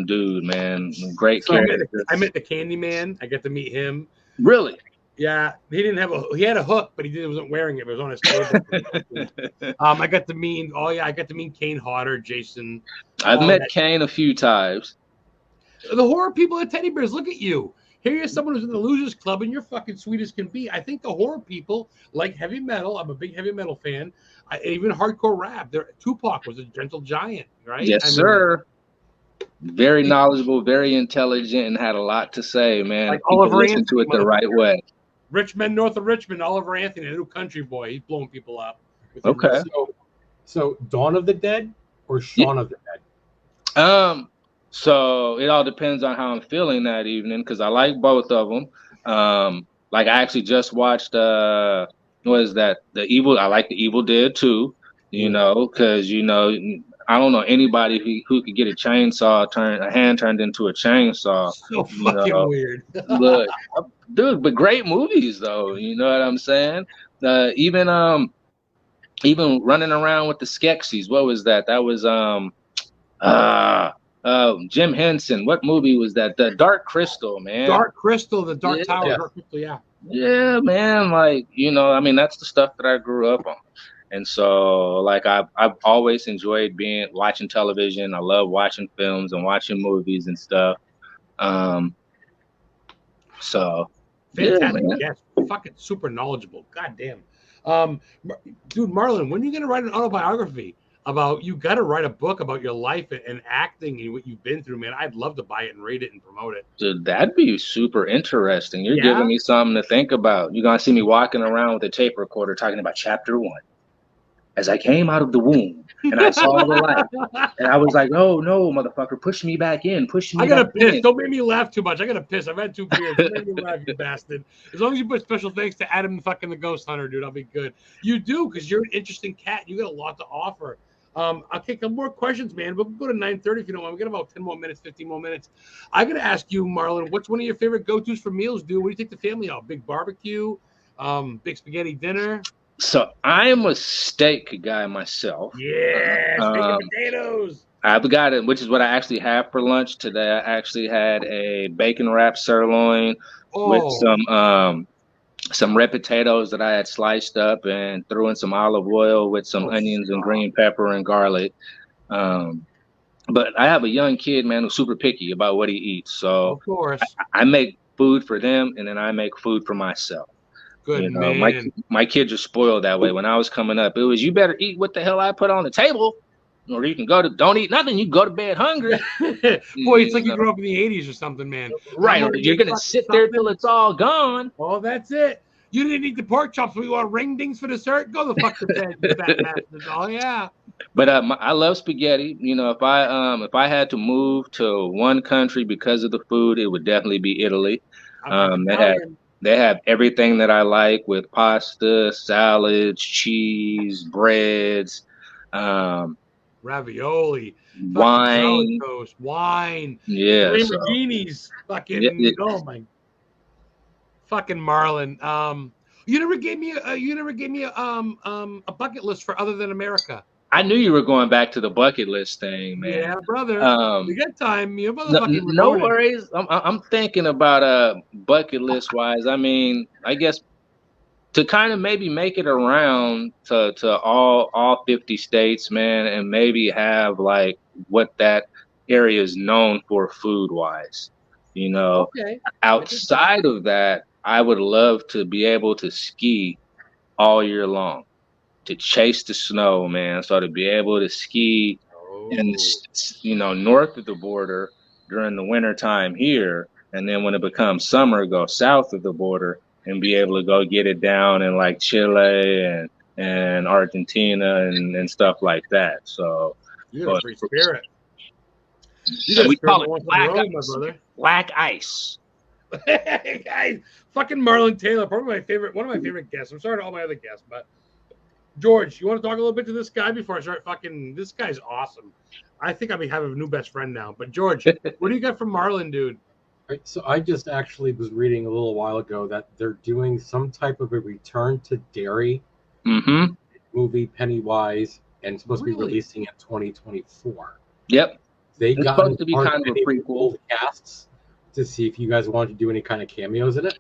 dude, man. Great character. I met the Candyman. I got to meet him. Really? Yeah, he didn't have he had a hook, but he wasn't wearing it. It was on his table. I got to meet Kane Hodder, Jason. I've met Kane a few times. The horror people at Teddy Bears, look at you. Here you're someone who's in the Losers Club, and you're fucking sweet as can be. I think the horror people like heavy metal. I'm a big heavy metal fan. Even hardcore rap. Tupac was a gentle giant, right? Yes, sir. Very knowledgeable, very intelligent, and had a lot to say, man. Like Oliver Anthony, to it the right way. Richmond, north of Richmond, Oliver Anthony, a new country boy. He's blowing people up. Okay. So Dawn of the Dead or Shaun of the Dead? So it all depends on how I'm feeling that evening because I like both of them. Like I actually just watched what is that? I like the Evil Dead too. You know, because you know I don't know anybody who could get a hand turned into a chainsaw. So fucking weird. Look, dude, but great movies though. You know what I'm saying? Even running around with the Skeksis. What was that? That was Jim Henson. What movie was that? The Dark Crystal, man. Dark Crystal, the Dark Tower. Yeah. Dark Crystal, yeah. Yeah, man. Like, you know, I mean, that's the stuff that I grew up on. And so, like, I've always enjoyed watching television. I love watching films and watching movies and stuff. So, fantastic guest. Fucking super knowledgeable. God damn. Dude, Marlon, when are you going to write an autobiography about, you got to write a book about your life and acting and what you've been through, man. I'd love to buy it and read it and promote it. Dude, that'd be super interesting. You're giving me something to think about. You're going to see me walking around with a tape recorder talking about chapter 1. As I came out of the womb and I saw the light, and I was like, "Oh no, motherfucker, push me back in, push me." I gotta piss. Don't make me laugh too much. I gotta piss. I've had 2 beers. Don't make me laugh, you bastard. As long as you put special thanks to Adam fucking the Ghost Hunter, dude, I'll be good. You do, because you're an interesting cat. You got a lot to offer. I'll take some more questions, man. But we'll go to 9:30 if you don't want. We got about 10 more minutes, 15 more minutes. I gotta ask you, Marlon, what's one of your favorite go-tos for meals, dude? What do you take the family out? Big barbecue, big spaghetti dinner. So I am a steak guy myself. Yeah, steak and potatoes. I've got it, which is what I actually had for lunch today. I actually had a bacon wrapped sirloin with Oh, some red potatoes that I had sliced up and threw in some olive oil with some oh, onions and stop. green pepper and garlic. Um, but I have a young kid, man, who's super picky about what he eats. So Of course. I make food for them, and then I make food for myself. Good You know, my man. my kids are spoiled that way. When I was coming up, it was you better eat what the hell I put on the table, or you can don't eat nothing. You go to bed hungry. Boy, it's You like you know, grew up in the 80s or something, man. right? Mama Or would you're make gonna fucking sit there till something. it's all gone. Oh, that's it. You didn't eat the pork chops, but you want ring dings for dessert? Go the fuck to bed, you fat bastard. Oh, yeah. But I love spaghetti. You know, if I had to move to one country because of the food, it would definitely be Italy. I'm half They have Italian. everything that I like with pasta, salads, cheese, breads, um, Ravioli, fucking salad wine. toast, wine, Yeah, so Lamborghinis, yeah, fucking, oh my fucking Marlon. You never gave me a bucket list for other than America. I knew you were going back to the bucket list thing, man. Yeah, brother. We Um, got time. You no, motherfucking no Ramona. worries. I'm thinking about bucket list wise. I mean, I guess to kind of maybe make it around to all 50 states, man, and maybe have like what that area is known for food wise. You know, Okay. outside of that, I would love to be able to ski all year long, to chase the snow, man. So to be able to ski in Oh. north of the border during the winter time here, and then when it becomes summer, go south of the border and be able to go get it down in like Chile and Argentina and stuff like that. So, You got a but free spirit. You and got a we spirit call that it wants to black grow, my ice. brother. Black ice. Hey, guys, fucking Marlon Taylor, probably one of my favorite guests. I'm sorry to all my other guests, but George, you want to talk a little bit to this guy before I start fucking? This guy's awesome. I think I may have a new best friend now. But George, what do you got from Marlon, dude? Right, so I just actually was reading a little while ago that they're doing some type of a return to dairy Mm-hmm. movie, Pennywise, and it's supposed to be Really? releasing in 2024. Yep. They It's got supposed to be kind of a prequel. old casts to see if you guys wanted to do any kind of cameos in it.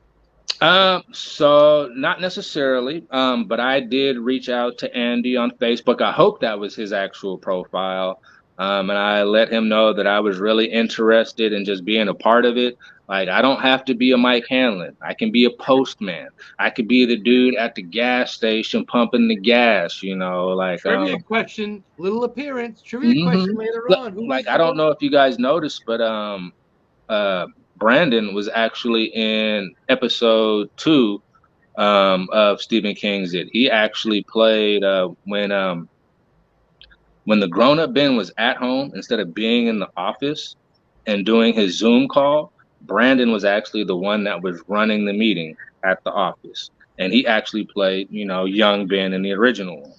So not necessarily, but I did reach out to Andy on Facebook. I hope that was his actual profile. And I let him know that I was really interested in just being a part of it. Like, I don't have to be a Mike Hanlon. I can be a postman. I could be the dude at the gas station pumping the gas, like, Trivia question, little appearance. Trivia mhm. question later on. Who Like, was I don't know if you guys noticed, but Brandon was actually in episode 2 of Stephen King's It. He actually played when the grown up Ben was at home instead of being in the office and doing his Zoom call. Brandon was actually the one that was running the meeting at the office, and he actually played young Ben in the original one.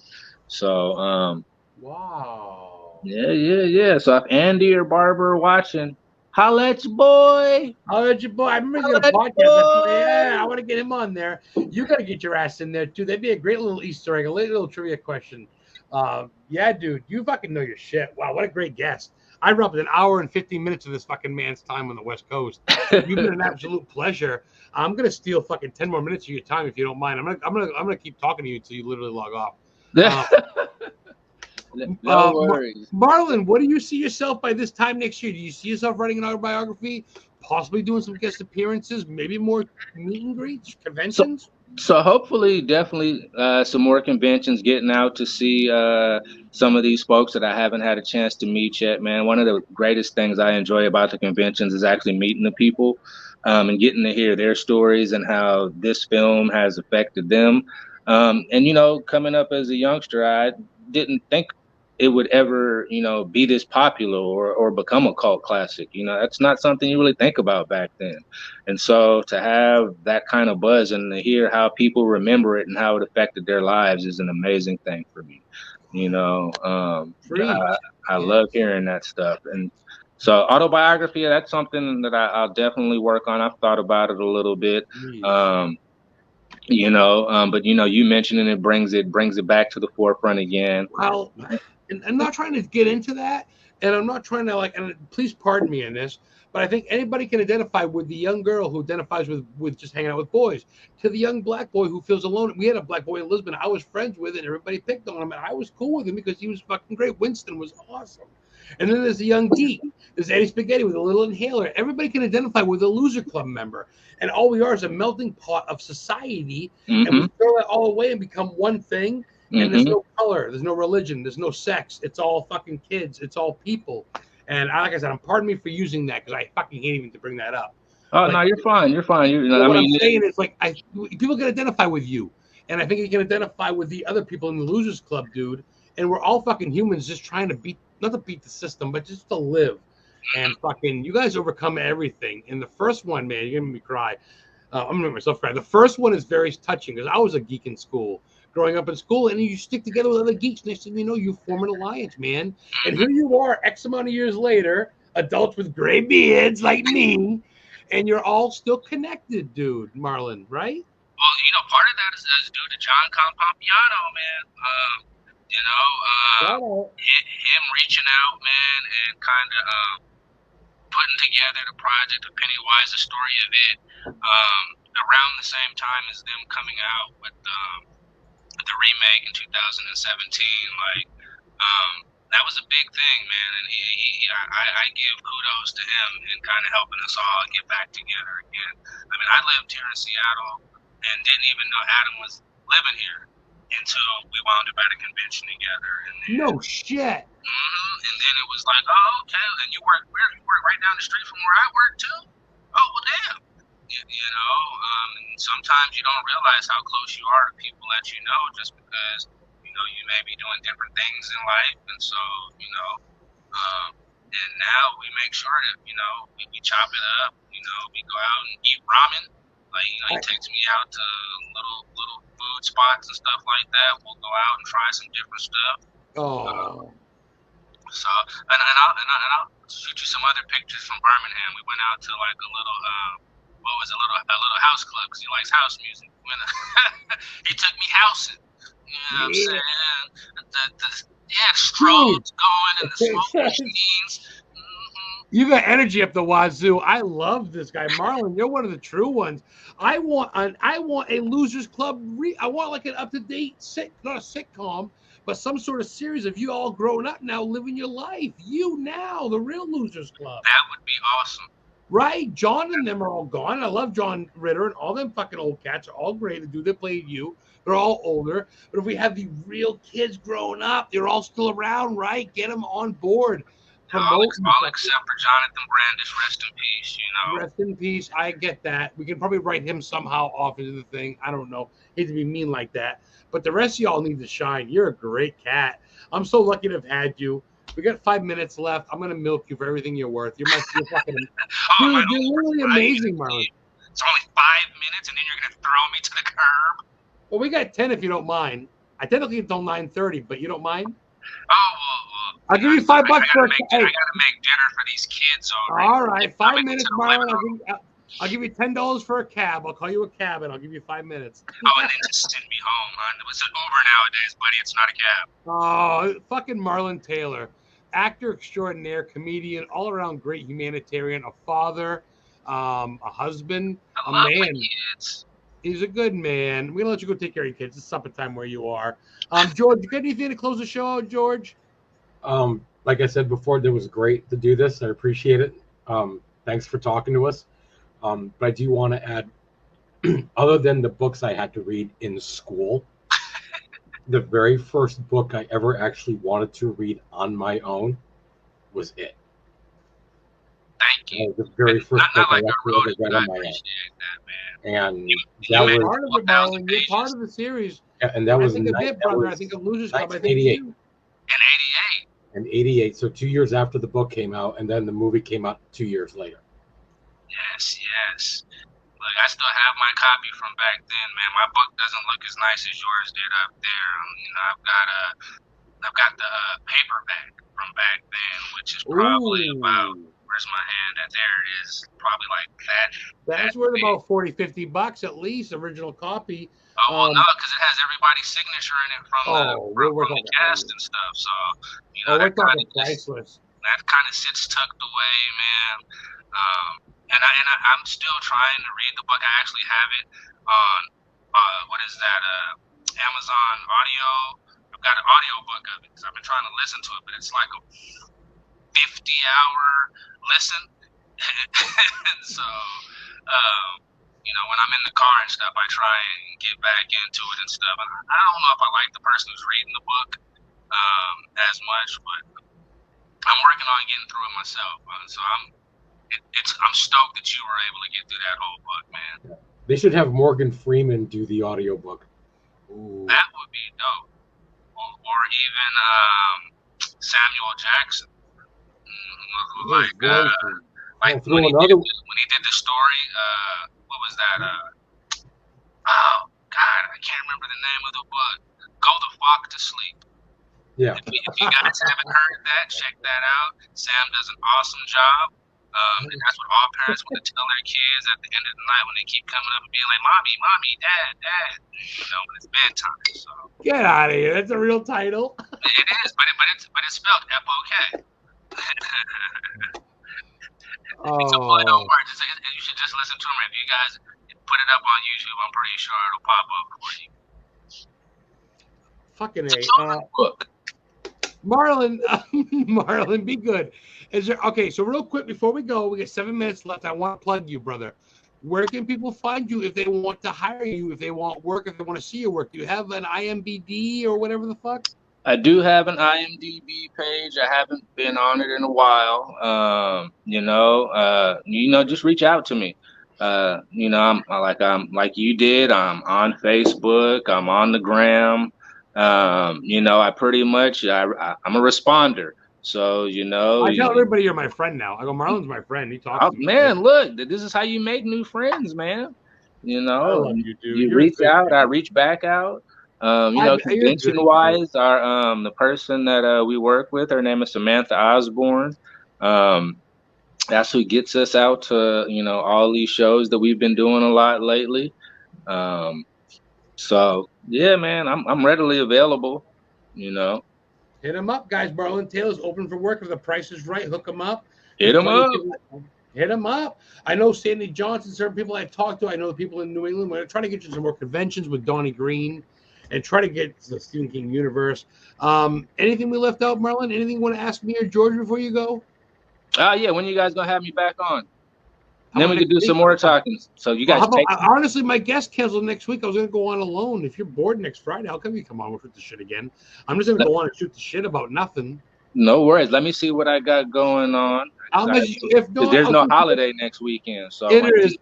So Wow. yeah. So if Andy or Barbara are watching, holla at your boy. I'll let you boy. I remember you Holla got a at podcast. your boy. Yeah, I want to get him on there. You got to get your ass in there too. That'd be a great little Easter egg, a little trivia question. Yeah, dude, you fucking know your shit. Wow, what a great guest. I rubbed an hour and 15 minutes of this fucking man's time on the West Coast. You've been an absolute pleasure. I'm gonna steal fucking 10 more minutes of your time if you don't mind. I'm gonna keep talking to you until you literally log off. No worries. Marlon, what do you see yourself by this time next year? Do you see yourself writing an autobiography, possibly doing some guest appearances, maybe more meet and greets, conventions? So hopefully, definitely some more conventions, getting out to see some of these folks that I haven't had a chance to meet yet, man. One of the greatest things I enjoy about the conventions is actually meeting the people and getting to hear their stories and how this film has affected them. And coming up as a youngster, I didn't think it would ever, be this popular or become a cult classic. That's not something you really think about back then. And so to have that kind of buzz and to hear how people remember it and how it affected their lives is an amazing thing for me. I love hearing that stuff. And so autobiography, that's something that I'll definitely work on. I've thought about it a little bit. But you mentioning it brings it back to the forefront again. Well, and I'm not trying to get into that. And I'm not trying to like, and please pardon me in this, but I think anybody can identify with the young girl who identifies with just hanging out with boys, to the young black boy who feels alone. We had a black boy in Lisbon I was friends with, and everybody picked on him, and I was cool with him because he was fucking great. Winston was awesome. And then there's the young geek. There's Eddie Spaghetti with a little inhaler. Everybody can identify with a loser club member. And all we are is a melting pot of society. And we throw that all away and become one thing. And there's no color. There's no religion. There's no sex. It's all fucking kids. It's all people. And like I said, pardon me for using that because I fucking hate even to bring that up. Oh, no, you're fine. You're fine. What I'm saying is like people can identify with you. And I think you can identify with the other people in the Losers Club, dude. And we're all fucking humans just trying to not to beat the system, but just to live. And fucking, you guys overcome everything. And the first one, man, you're gonna make me cry. I'm gonna make myself cry. The first one is very touching because I was a geek in school, growing up in school, and you stick together with other geeks. Next thing you know, you form an alliance, man. And here you are, X amount of years later, adults with gray beards like me, and you're all still connected, dude, Marlon, right? Well, part of that is due to John Campompiano, man. Him reaching out, man, and kind of putting together the project of Pennywise, the story of it, around the same time as them coming out with the remake in 2017. Like, that was a big thing, man, and I give kudos to him in kind of helping us all get back together again. I mean, I lived here in Seattle and didn't even know Adam was living here until we wound up at a convention together. And then, no shit. And then it was like, oh, okay, and you work right down the street from where I work too? Oh, well, damn. And sometimes you don't realize how close you are to people that you know just because, you may be doing different things in life. And so, and now we make sure that, we chop it up, we go out and eat ramen. Like, he takes me out to little food spots and stuff like that. We'll go out and try some different stuff. Oh. So, and I'll shoot you some other pictures from Birmingham. We went out to like a little, a little house club because he likes house music. He took me housing. You know what I'm saying? The strobes going and the smoke machines. You got energy up the wazoo. I love this guy, Marlon. You're one of the true ones. I want a Losers Club. I want like an up-to-date not a sitcom, but some sort of series of you all grown up now, living your life. You now, the real Losers Club. That would be awesome. Right? John and them are all gone. I love John Ritter and all them fucking old cats are all great. The dude that played you, they're all older. But if we have the real kids growing up, they're all still around, right? Get them on board. All except for Jonathan Brandis, rest in peace, Rest in peace. I get that. We can probably write him somehow off into the thing. I don't know. Hate to be mean like that. But the rest of y'all need to shine. You're a great cat. I'm so lucky to have had you. We got 5 minutes left. I'm gonna milk you for everything you're worth. You're fucking dude, you're really amazing, Marlon. It's only 5 minutes and then you're gonna throw me to the curb. Well, we got 10 if you don't mind. I technically until 9:30, but you don't mind? Oh, well, I'll give you $5 for a I gotta make dinner for these kids already. All right, 5 minutes, Marlon. I'll give you $10 for a cab. I'll call you a cab, and I'll give you 5 minutes. Oh, and then just send me home, man. It's an Uber nowadays, buddy. It's not a cab. Oh, fucking Marlon Taylor. Actor extraordinaire, comedian, all-around great humanitarian, a father, a husband, I love man. My kids. He's a good man. We're going to let you go take care of your kids. It's supper time where you are. George, you got anything to close the show out, George? Like I said before, it was great to do this. I appreciate it. Thanks for talking to us. But I do want to add, other than the books I had to read in school, the very first book I ever actually wanted to read on my own was it. Thank you. The very first book I like actually ever read on my own. That, man. And that was part of it, Marlon. You're part of the series. Yeah, and that was I think a bit, brother. I think of Losers Club. I think 1988. In 88. In 88, so 2 years after the book came out, and then the movie came out 2 years later. Yes. Look, I still have my copy from back then, man. My book doesn't look as nice as yours did up there. I've got the paperback from back then, which is probably about, where's my hand at? There it is, probably like that. That's worth about $40-$50 at least, original copy. Oh, well, no, because it has everybody's signature in it from the cast and stuff. So, we're talking priceless. that kind of sits tucked away, man. I'm still trying to read the book. I actually have it on what is that? Amazon Audio. I've got an audio book of it because I've been trying to listen to it, but it's like a 50-hour listen. So, when I'm in the car and stuff, I try and get back into it and stuff. And I don't know if I like the person who's reading the book as much, but I'm working on getting through it myself. So I'm stoked that you were able to get through that whole book, man. They should have Morgan Freeman do the audiobook. Ooh. That would be dope. Or even Samuel Jackson. When he did the story, what was that? Oh God, I can't remember the name of the book. Go the Fuck to Sleep. Yeah. If you guys haven't heard that, check that out. Sam does an awesome job. And that's what all parents want to tell their kids at the end of the night when they keep coming up and being like, Mommy, Dad, when it's bedtime. So Get out of here. That's a real title. it is, but it's spelled F-O-K. It's a play on words. You should just listen to them. If you guys put it up on YouTube, I'm pretty sure it'll pop up for you. Fucking It's A. a book. Marlon, be good. Okay, so real quick before we go, we got 7 minutes left. I want to plug you, brother. Where can people find you if they want to hire you, if they want work, if they want to see your work? Do you have an IMDb or whatever the fuck? I do have an IMDb page. I haven't been on it in a while. Just reach out to me. I'm like you did. I'm on Facebook. I'm on the gram. I pretty much I'm a responder. So I tell everybody you're my friend now. I go, Marlon's my friend. He talks to me. Man, look, this is how you make new friends, man. I love you, dude. You reach out, I reach back out. Convention wise, our the person that we work with, her name is Samantha Osborne. That's who gets us out to all these shows that we've been doing a lot lately. So yeah, man, I'm readily available. Hit him up, guys. Marlon Taylor's open for work. If the price is right, hook him up. Hit him up. Hit him up. I know Sandy Johnson, certain people I've talked to. I know the people in New England. We're trying to get you some more conventions with Donnie Green and try to get to the Stephen King universe. Anything we left out, Marlon? Anything you want to ask me or George before you go? Yeah. When you guys going to have me back on? Then we could do some more talking. So you guys honestly, my guest canceled next week. I was going to go on alone. If you're bored next Friday, how come you come on? We'll shoot the shit again. I'm just going to go on and shoot the shit about nothing. No worries. Let me see what I got going on. There's no holiday next weekend. So it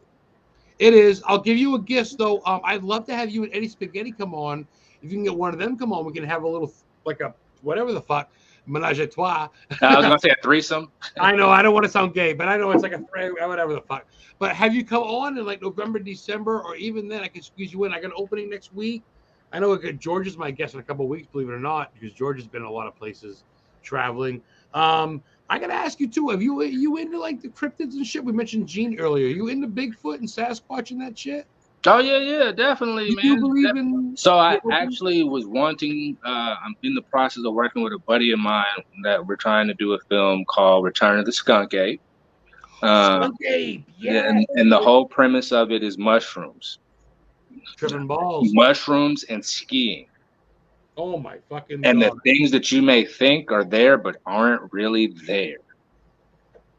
is. I'll give you a gift, though. I'd love to have you and Eddie Spaghetti come on. If you can get one of them come on, we can have a little, like a whatever the fuck. Menage a trois. I was gonna say a threesome. I know. I don't want to sound gay, but I know it's like a whatever the fuck. But have you come on in like November, December, or even then? I can squeeze you in. I got an opening next week. I know George is my guest in a couple of weeks, believe it or not, because George has been in a lot of places traveling. I gotta ask you too. Are you into like the cryptids and shit? We mentioned Gene earlier. Are you into Bigfoot and Sasquatch and that shit? Oh yeah, definitely, man. You believe in? So I actually was wanting. I'm in the process of working with a buddy of mine that we're trying to do a film called Return of the Skunk Ape. Skunk Ape, yeah. And the whole premise of it is mushrooms, tripping balls, mushrooms, and skiing. Oh my fucking! And God. the things that you may think are there but aren't really there.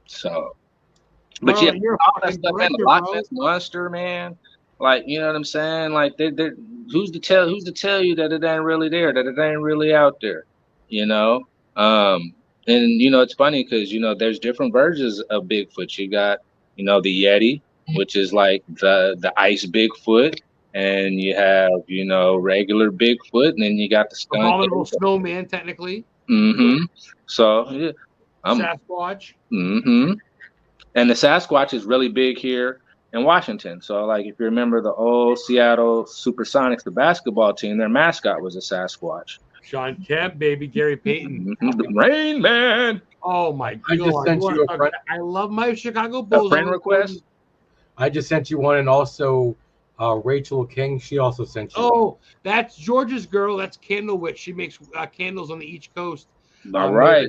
So, but yeah, all that stuff, man. The Loch Ness Monster, man. Like, you know what I'm saying? Like, who's to tell you that it ain't really there, that it ain't really out there, And it's funny because there's different versions of Bigfoot. You got the Yeti, which is like the ice Bigfoot, and you have regular Bigfoot, and then you got the skunk. Abominable snowman, technically. Mm-hmm. So yeah, Sasquatch. Mm-hmm. And the Sasquatch is really big here in Washington. So, like, if you remember the old Seattle Supersonics, the basketball team, their mascot was a Sasquatch. Sean Kemp, baby, Gary Payton. Mm-hmm. The Rain Man. Oh, my God. I just sent you a friend. I love my Chicago Bulls. A friend request? I just sent you one, and also Rachel King, she also sent you one. That's George's girl. That's Candlewick. She makes candles on the East Coast. All right.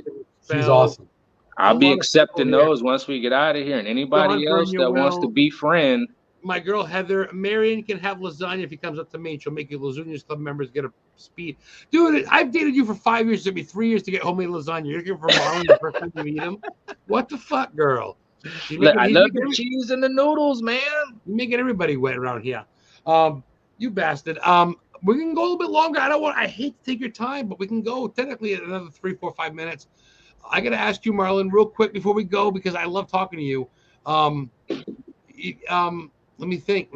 She's awesome. I'll be lot of people accepting here. those once we get out of here, and anybody John else that wants to will. befriend. My girl Heather, Marion can have lasagna if he comes up to me. She'll make you lasagnas club members get a speed. Dude, I've dated you for 5 years. It took me 3 years to get homemade lasagna. You're looking for Marlon the first time you meet him? What the fuck, girl? Look, I love the cheese and the noodles, man. You're making everybody wet around here. You bastard. We can go a little bit longer. I hate to take your time, but we can go technically at another 3, 4, 5 minutes. I gotta ask you, Marlon, real quick before we go, because I love talking to you. Let me think.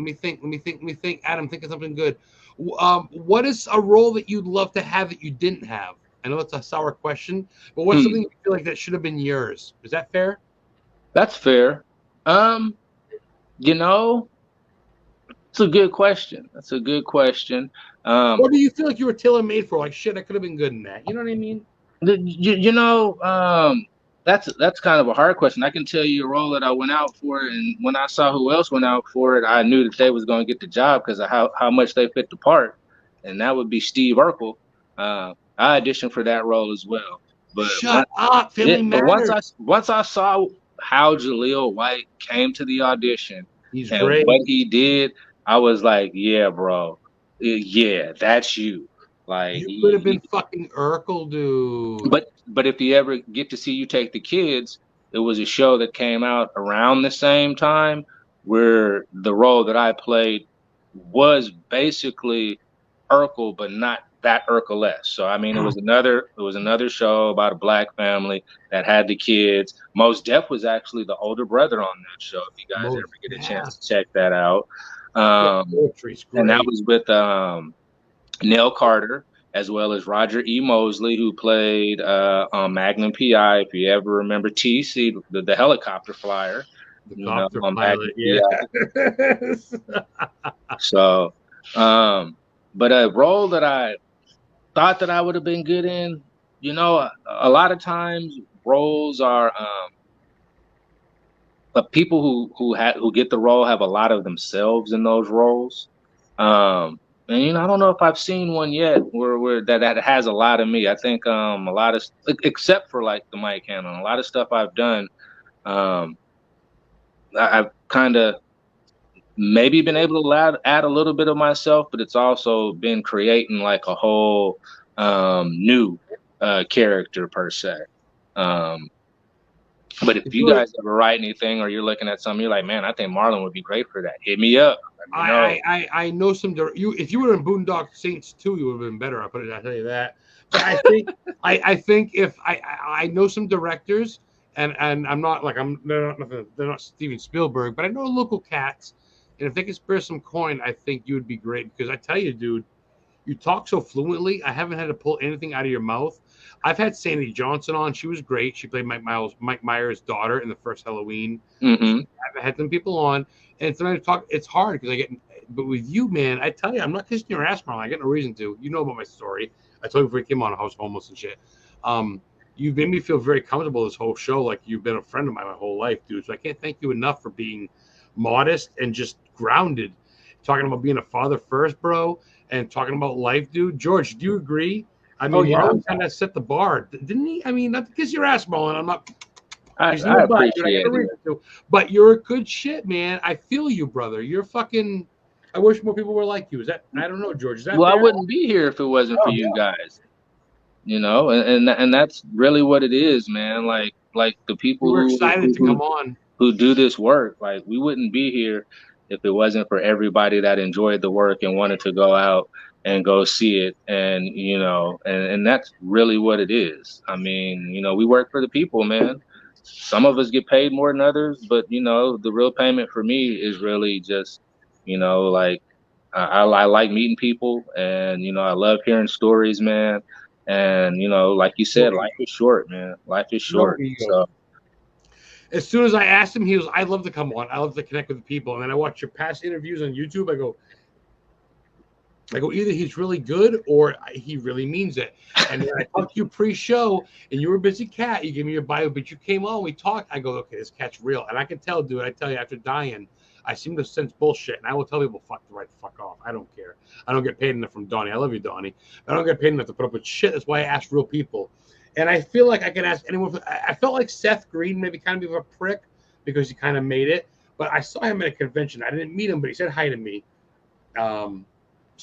Adam, think of something good. What is a role that you'd love to have that you didn't have? I know it's a sour question, but what's something you feel like that should have been yours? Is that fair? That's fair. You know, it's a good question. That's a good question. Or do you feel like you were tailor-made for? Like, shit, I could have been good in that. You know what I mean? That's kind of a hard question. I can tell you a role that I went out for, and when I saw who else went out for it, I knew that they was going to get the job because of how much they fit the part, and that would be Steve Urkel. I auditioned for that role as well. But Shut up, Family Matters. Once I saw how Jaleel White came to the audition He's and great. what he did, I was like, yeah, bro, yeah, that's you. Like, You could have been fucking Urkel, dude. But if you ever get to see You Take the Kids, it was a show that came out around the same time where the role that I played was basically Urkel, but not that Urkel-esque. So I mean, it was another show about a black family that had the kids. Mos Def was actually the older brother on that show. If you guys ever get a chance to check that out, and that was with Nell Carter, as well as Roger E. Mosley, who played on Magnum PI. If you ever remember TC, the helicopter flyer, on pilot, yes. So, but a role that I thought that I would have been good in, a lot of times roles are, but people who get the role have a lot of themselves in those roles. And I don't know if I've seen one yet where that has a lot of me. I think a lot of, except for like the Mike Hanlon, a lot of stuff I've done, I've kind of maybe been able to add a little bit of myself, but it's also been creating like a whole new character per se. But if you guys ever write anything or you're looking at something, you're like, man, I think Marlon would be great for that. Hit me up. I know some. If you were in Boondock Saints 2, you would have been better. I tell you that. But I think if I know some directors, and I'm not like they're not Steven Spielberg, but I know local cats, and if they can spare some coin, I think you would be great. Because I tell you, dude, you talk so fluently. I haven't had to pull anything out of your mouth. I've had Sandy Johnson on. She was great. She played Mike Myers' daughter in the first Halloween. Mm-hmm. I've had some people on, and sometimes it's hard because but with you, man, I tell you, I'm not kissing your ass, Marlon. I got no reason to. You know about my story. I told you before you came on, I was homeless and shit. You've made me feel very comfortable this whole show. Like you've been a friend of mine my whole life, dude. So I can't thank you enough for being modest and just grounded. Talking about being a father first, bro, and talking about life, dude. George, do you agree? I mean, Marlon kind of set the bar, didn't he? I mean, not to kiss your ass, Marlon. I'm not. I appreciate it. But you're a good shit, man. I feel you, brother. You're fucking. I wish more people were like you. Is that? I don't know, George. Is that? Well, fair? I wouldn't be here if it wasn't for you guys. And that's really what it is, man. Like the people who are excited to come on, who do this work. Like we wouldn't be here if it wasn't for everybody that enjoyed the work and wanted to go out and go see it. And and that's really what it is. I mean, we work for the people, man. Some of us get paid more than others, but the real payment for me is really just like I like meeting people, and I love hearing stories, man. And like you said, life is short, man. Life is short. So as soon as I asked him, he was, I'd love to come on. I love to connect with people. And then I watch your past interviews on YouTube. I go, either he's really good or he really means it. And then I talked to you pre-show, and you were a busy cat. You gave me your bio, but you came on. We talked. I go, okay, this cat's real. And I can tell, dude. I tell you, after dying, I seem to sense bullshit, and I will tell people, fuck off. I don't care. I don't get paid enough from Donnie. I love you, Donnie. I don't get paid enough to put up with shit. That's why I ask real people. And I feel like I could ask anyone. I felt like Seth Green maybe kind of a prick because he kind of made it. But I saw him at a convention. I didn't meet him, but he said hi to me. So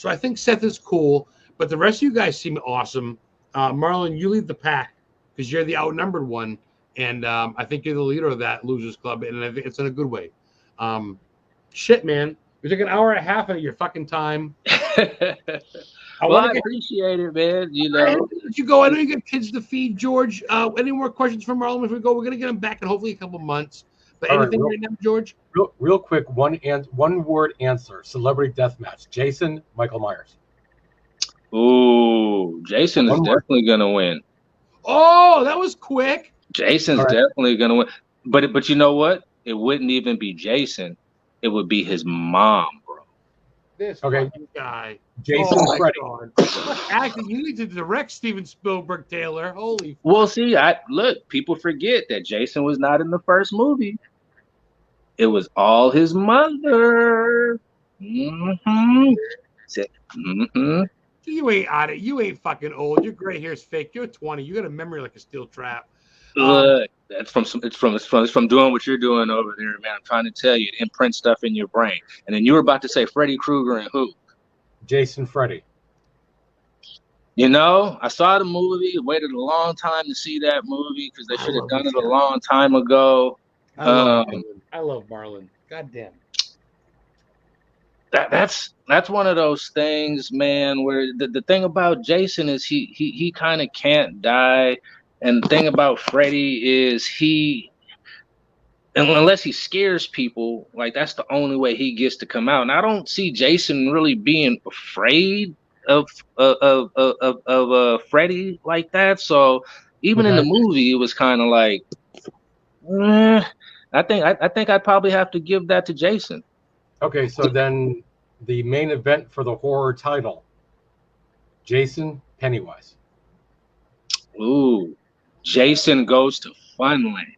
I think Seth is cool. But the rest of you guys seem awesome. Marlon, you lead the pack because you're the outnumbered one. And I think you're the leader of that Losers Club. And I think it's in a good way. Shit, man. You took an hour and a half out of your fucking time. I appreciate it, man. You know, you go. I know you got kids to feed, George. Any more questions from Marlon? If we go, we're gonna get him back in hopefully a couple months. But anything right now, George? Real quick, one word answer: celebrity deathmatch. Jason, Michael Myers. Ooh, Jason is definitely gonna win. Oh, that was quick. Jason's definitely gonna win. But you know what? It wouldn't even be Jason. It would be his mom, bro. This fucking guy. Jason Freddy. Actually, you need to direct Steven Spielberg, Taylor. Holy. Well, see, look, people forget that Jason was not in the first movie. It was all his mother. Mm-hmm. Mm-hmm. You ain't on it. You ain't fucking old. Your gray hair's fake. You're 20. You got a memory like a steel trap. Look, that's from doing what you're doing over there, man. I'm trying to tell you, it imprint stuff in your brain. And then you were about to say Freddy Krueger and who? Jason Freddy. You know, I saw the movie. Waited a long time to see that movie because they should have done it a long time ago. I love Marlon. God damn. That's one of those things, man, where the thing about Jason is he kind of can't die. And the thing about Freddy is unless he scares people, like that's the only way he gets to come out. And I don't see Jason really being afraid of Freddy like that. So even in the movie, it was kind of like, I think I'd probably have to give that to Jason. Okay, so then the main event for the horror title, Jason, Pennywise. Ooh. Jason goes to Funland.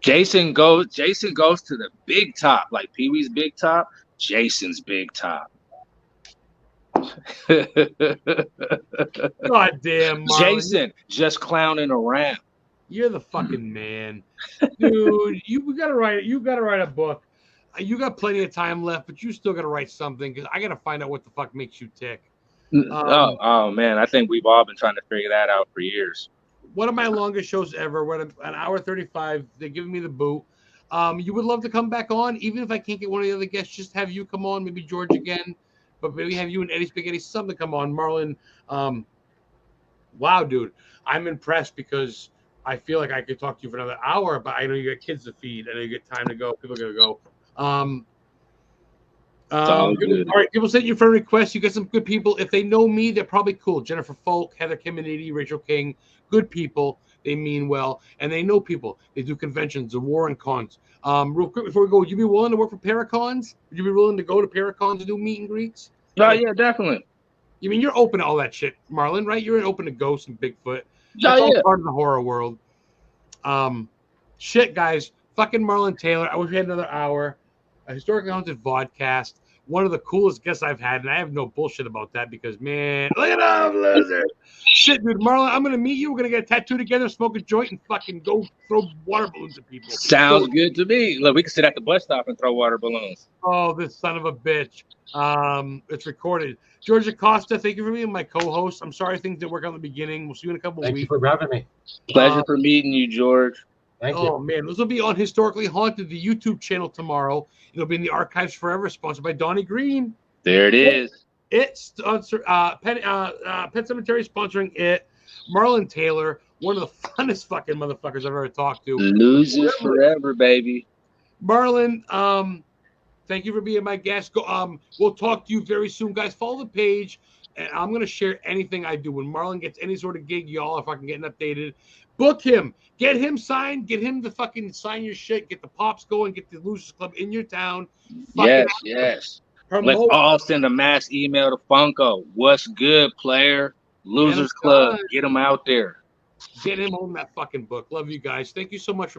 Jason goes to the big top, like Pee-wee's big top. Jason's big top. God damn, Marlon. Jason just clowning around. You're the fucking man, dude. You gotta write a book. You got plenty of time left, but you still gotta write something because I gotta find out what the fuck makes you tick. Oh man, I think we've all been trying to figure that out for years. One of my longest shows ever. We're at an hour 35. They're giving me the boot. You would love to come back on, even if I can't get one of the other guests. Just have you come on, maybe George again, but maybe have you and Eddie Spaghetti something come on. Marlon, wow, dude, I'm impressed because I feel like I could talk to you for another hour, but I know you got kids to feed. I know you get time to go. People are gonna go. All right, people sent you friend requests. You got some good people. If they know me, they're probably cool. Jennifer Folk, Heather Kiminiti, Rachel King, good people. They mean well, and they know people. They do conventions, the war and cons. Real quick before we go, would you be willing to work for Paracons? Would you be willing to go to Paracons and do meet and greets? Oh yeah, definitely. You mean you're open to all that shit, Marlon, right? You're open to ghosts and Bigfoot. That's all part of the horror world. Shit, guys. Fucking Marlon Taylor. I wish we had another hour. A historically haunted vodcast. One of the coolest guests I've had, and I have no bullshit about that because, man, look at that loser. Shit, dude, Marlon, I'm gonna meet you. We're gonna get a tattoo together, smoke a joint, and fucking go throw water balloons at people. Sounds good to me. Look, we can sit at the bus stop and throw water balloons. Oh, this son of a bitch. It's recorded. George Acosta, thank you for being my co-host. I'm sorry things didn't work out in the beginning. We'll see you in a couple of weeks. Thank you for having me. Pleasure for meeting you, George. Thank you. Oh, man. This will be on Historically Haunted, the YouTube channel tomorrow. It'll be in the archives forever, sponsored by Donnie Green. There it is. It's Pet Cemetery sponsoring it. Marlon Taylor, one of the funnest fucking motherfuckers I've ever talked to. Losers forever, baby. Marlon, thank you for being my guest. We'll talk to you very soon, guys. Follow the page, and I'm going to share anything I do. When Marlon gets any sort of gig, y'all, if I can get updated, book him. Get him signed. Get him to fucking sign your shit. Get the pops going. Get the Losers Club in your town. Yes. Let's all send a mass email to Funko. What's good, player? Losers Club. Get him out there. Get him on that fucking book. Love you guys. Thank you so much for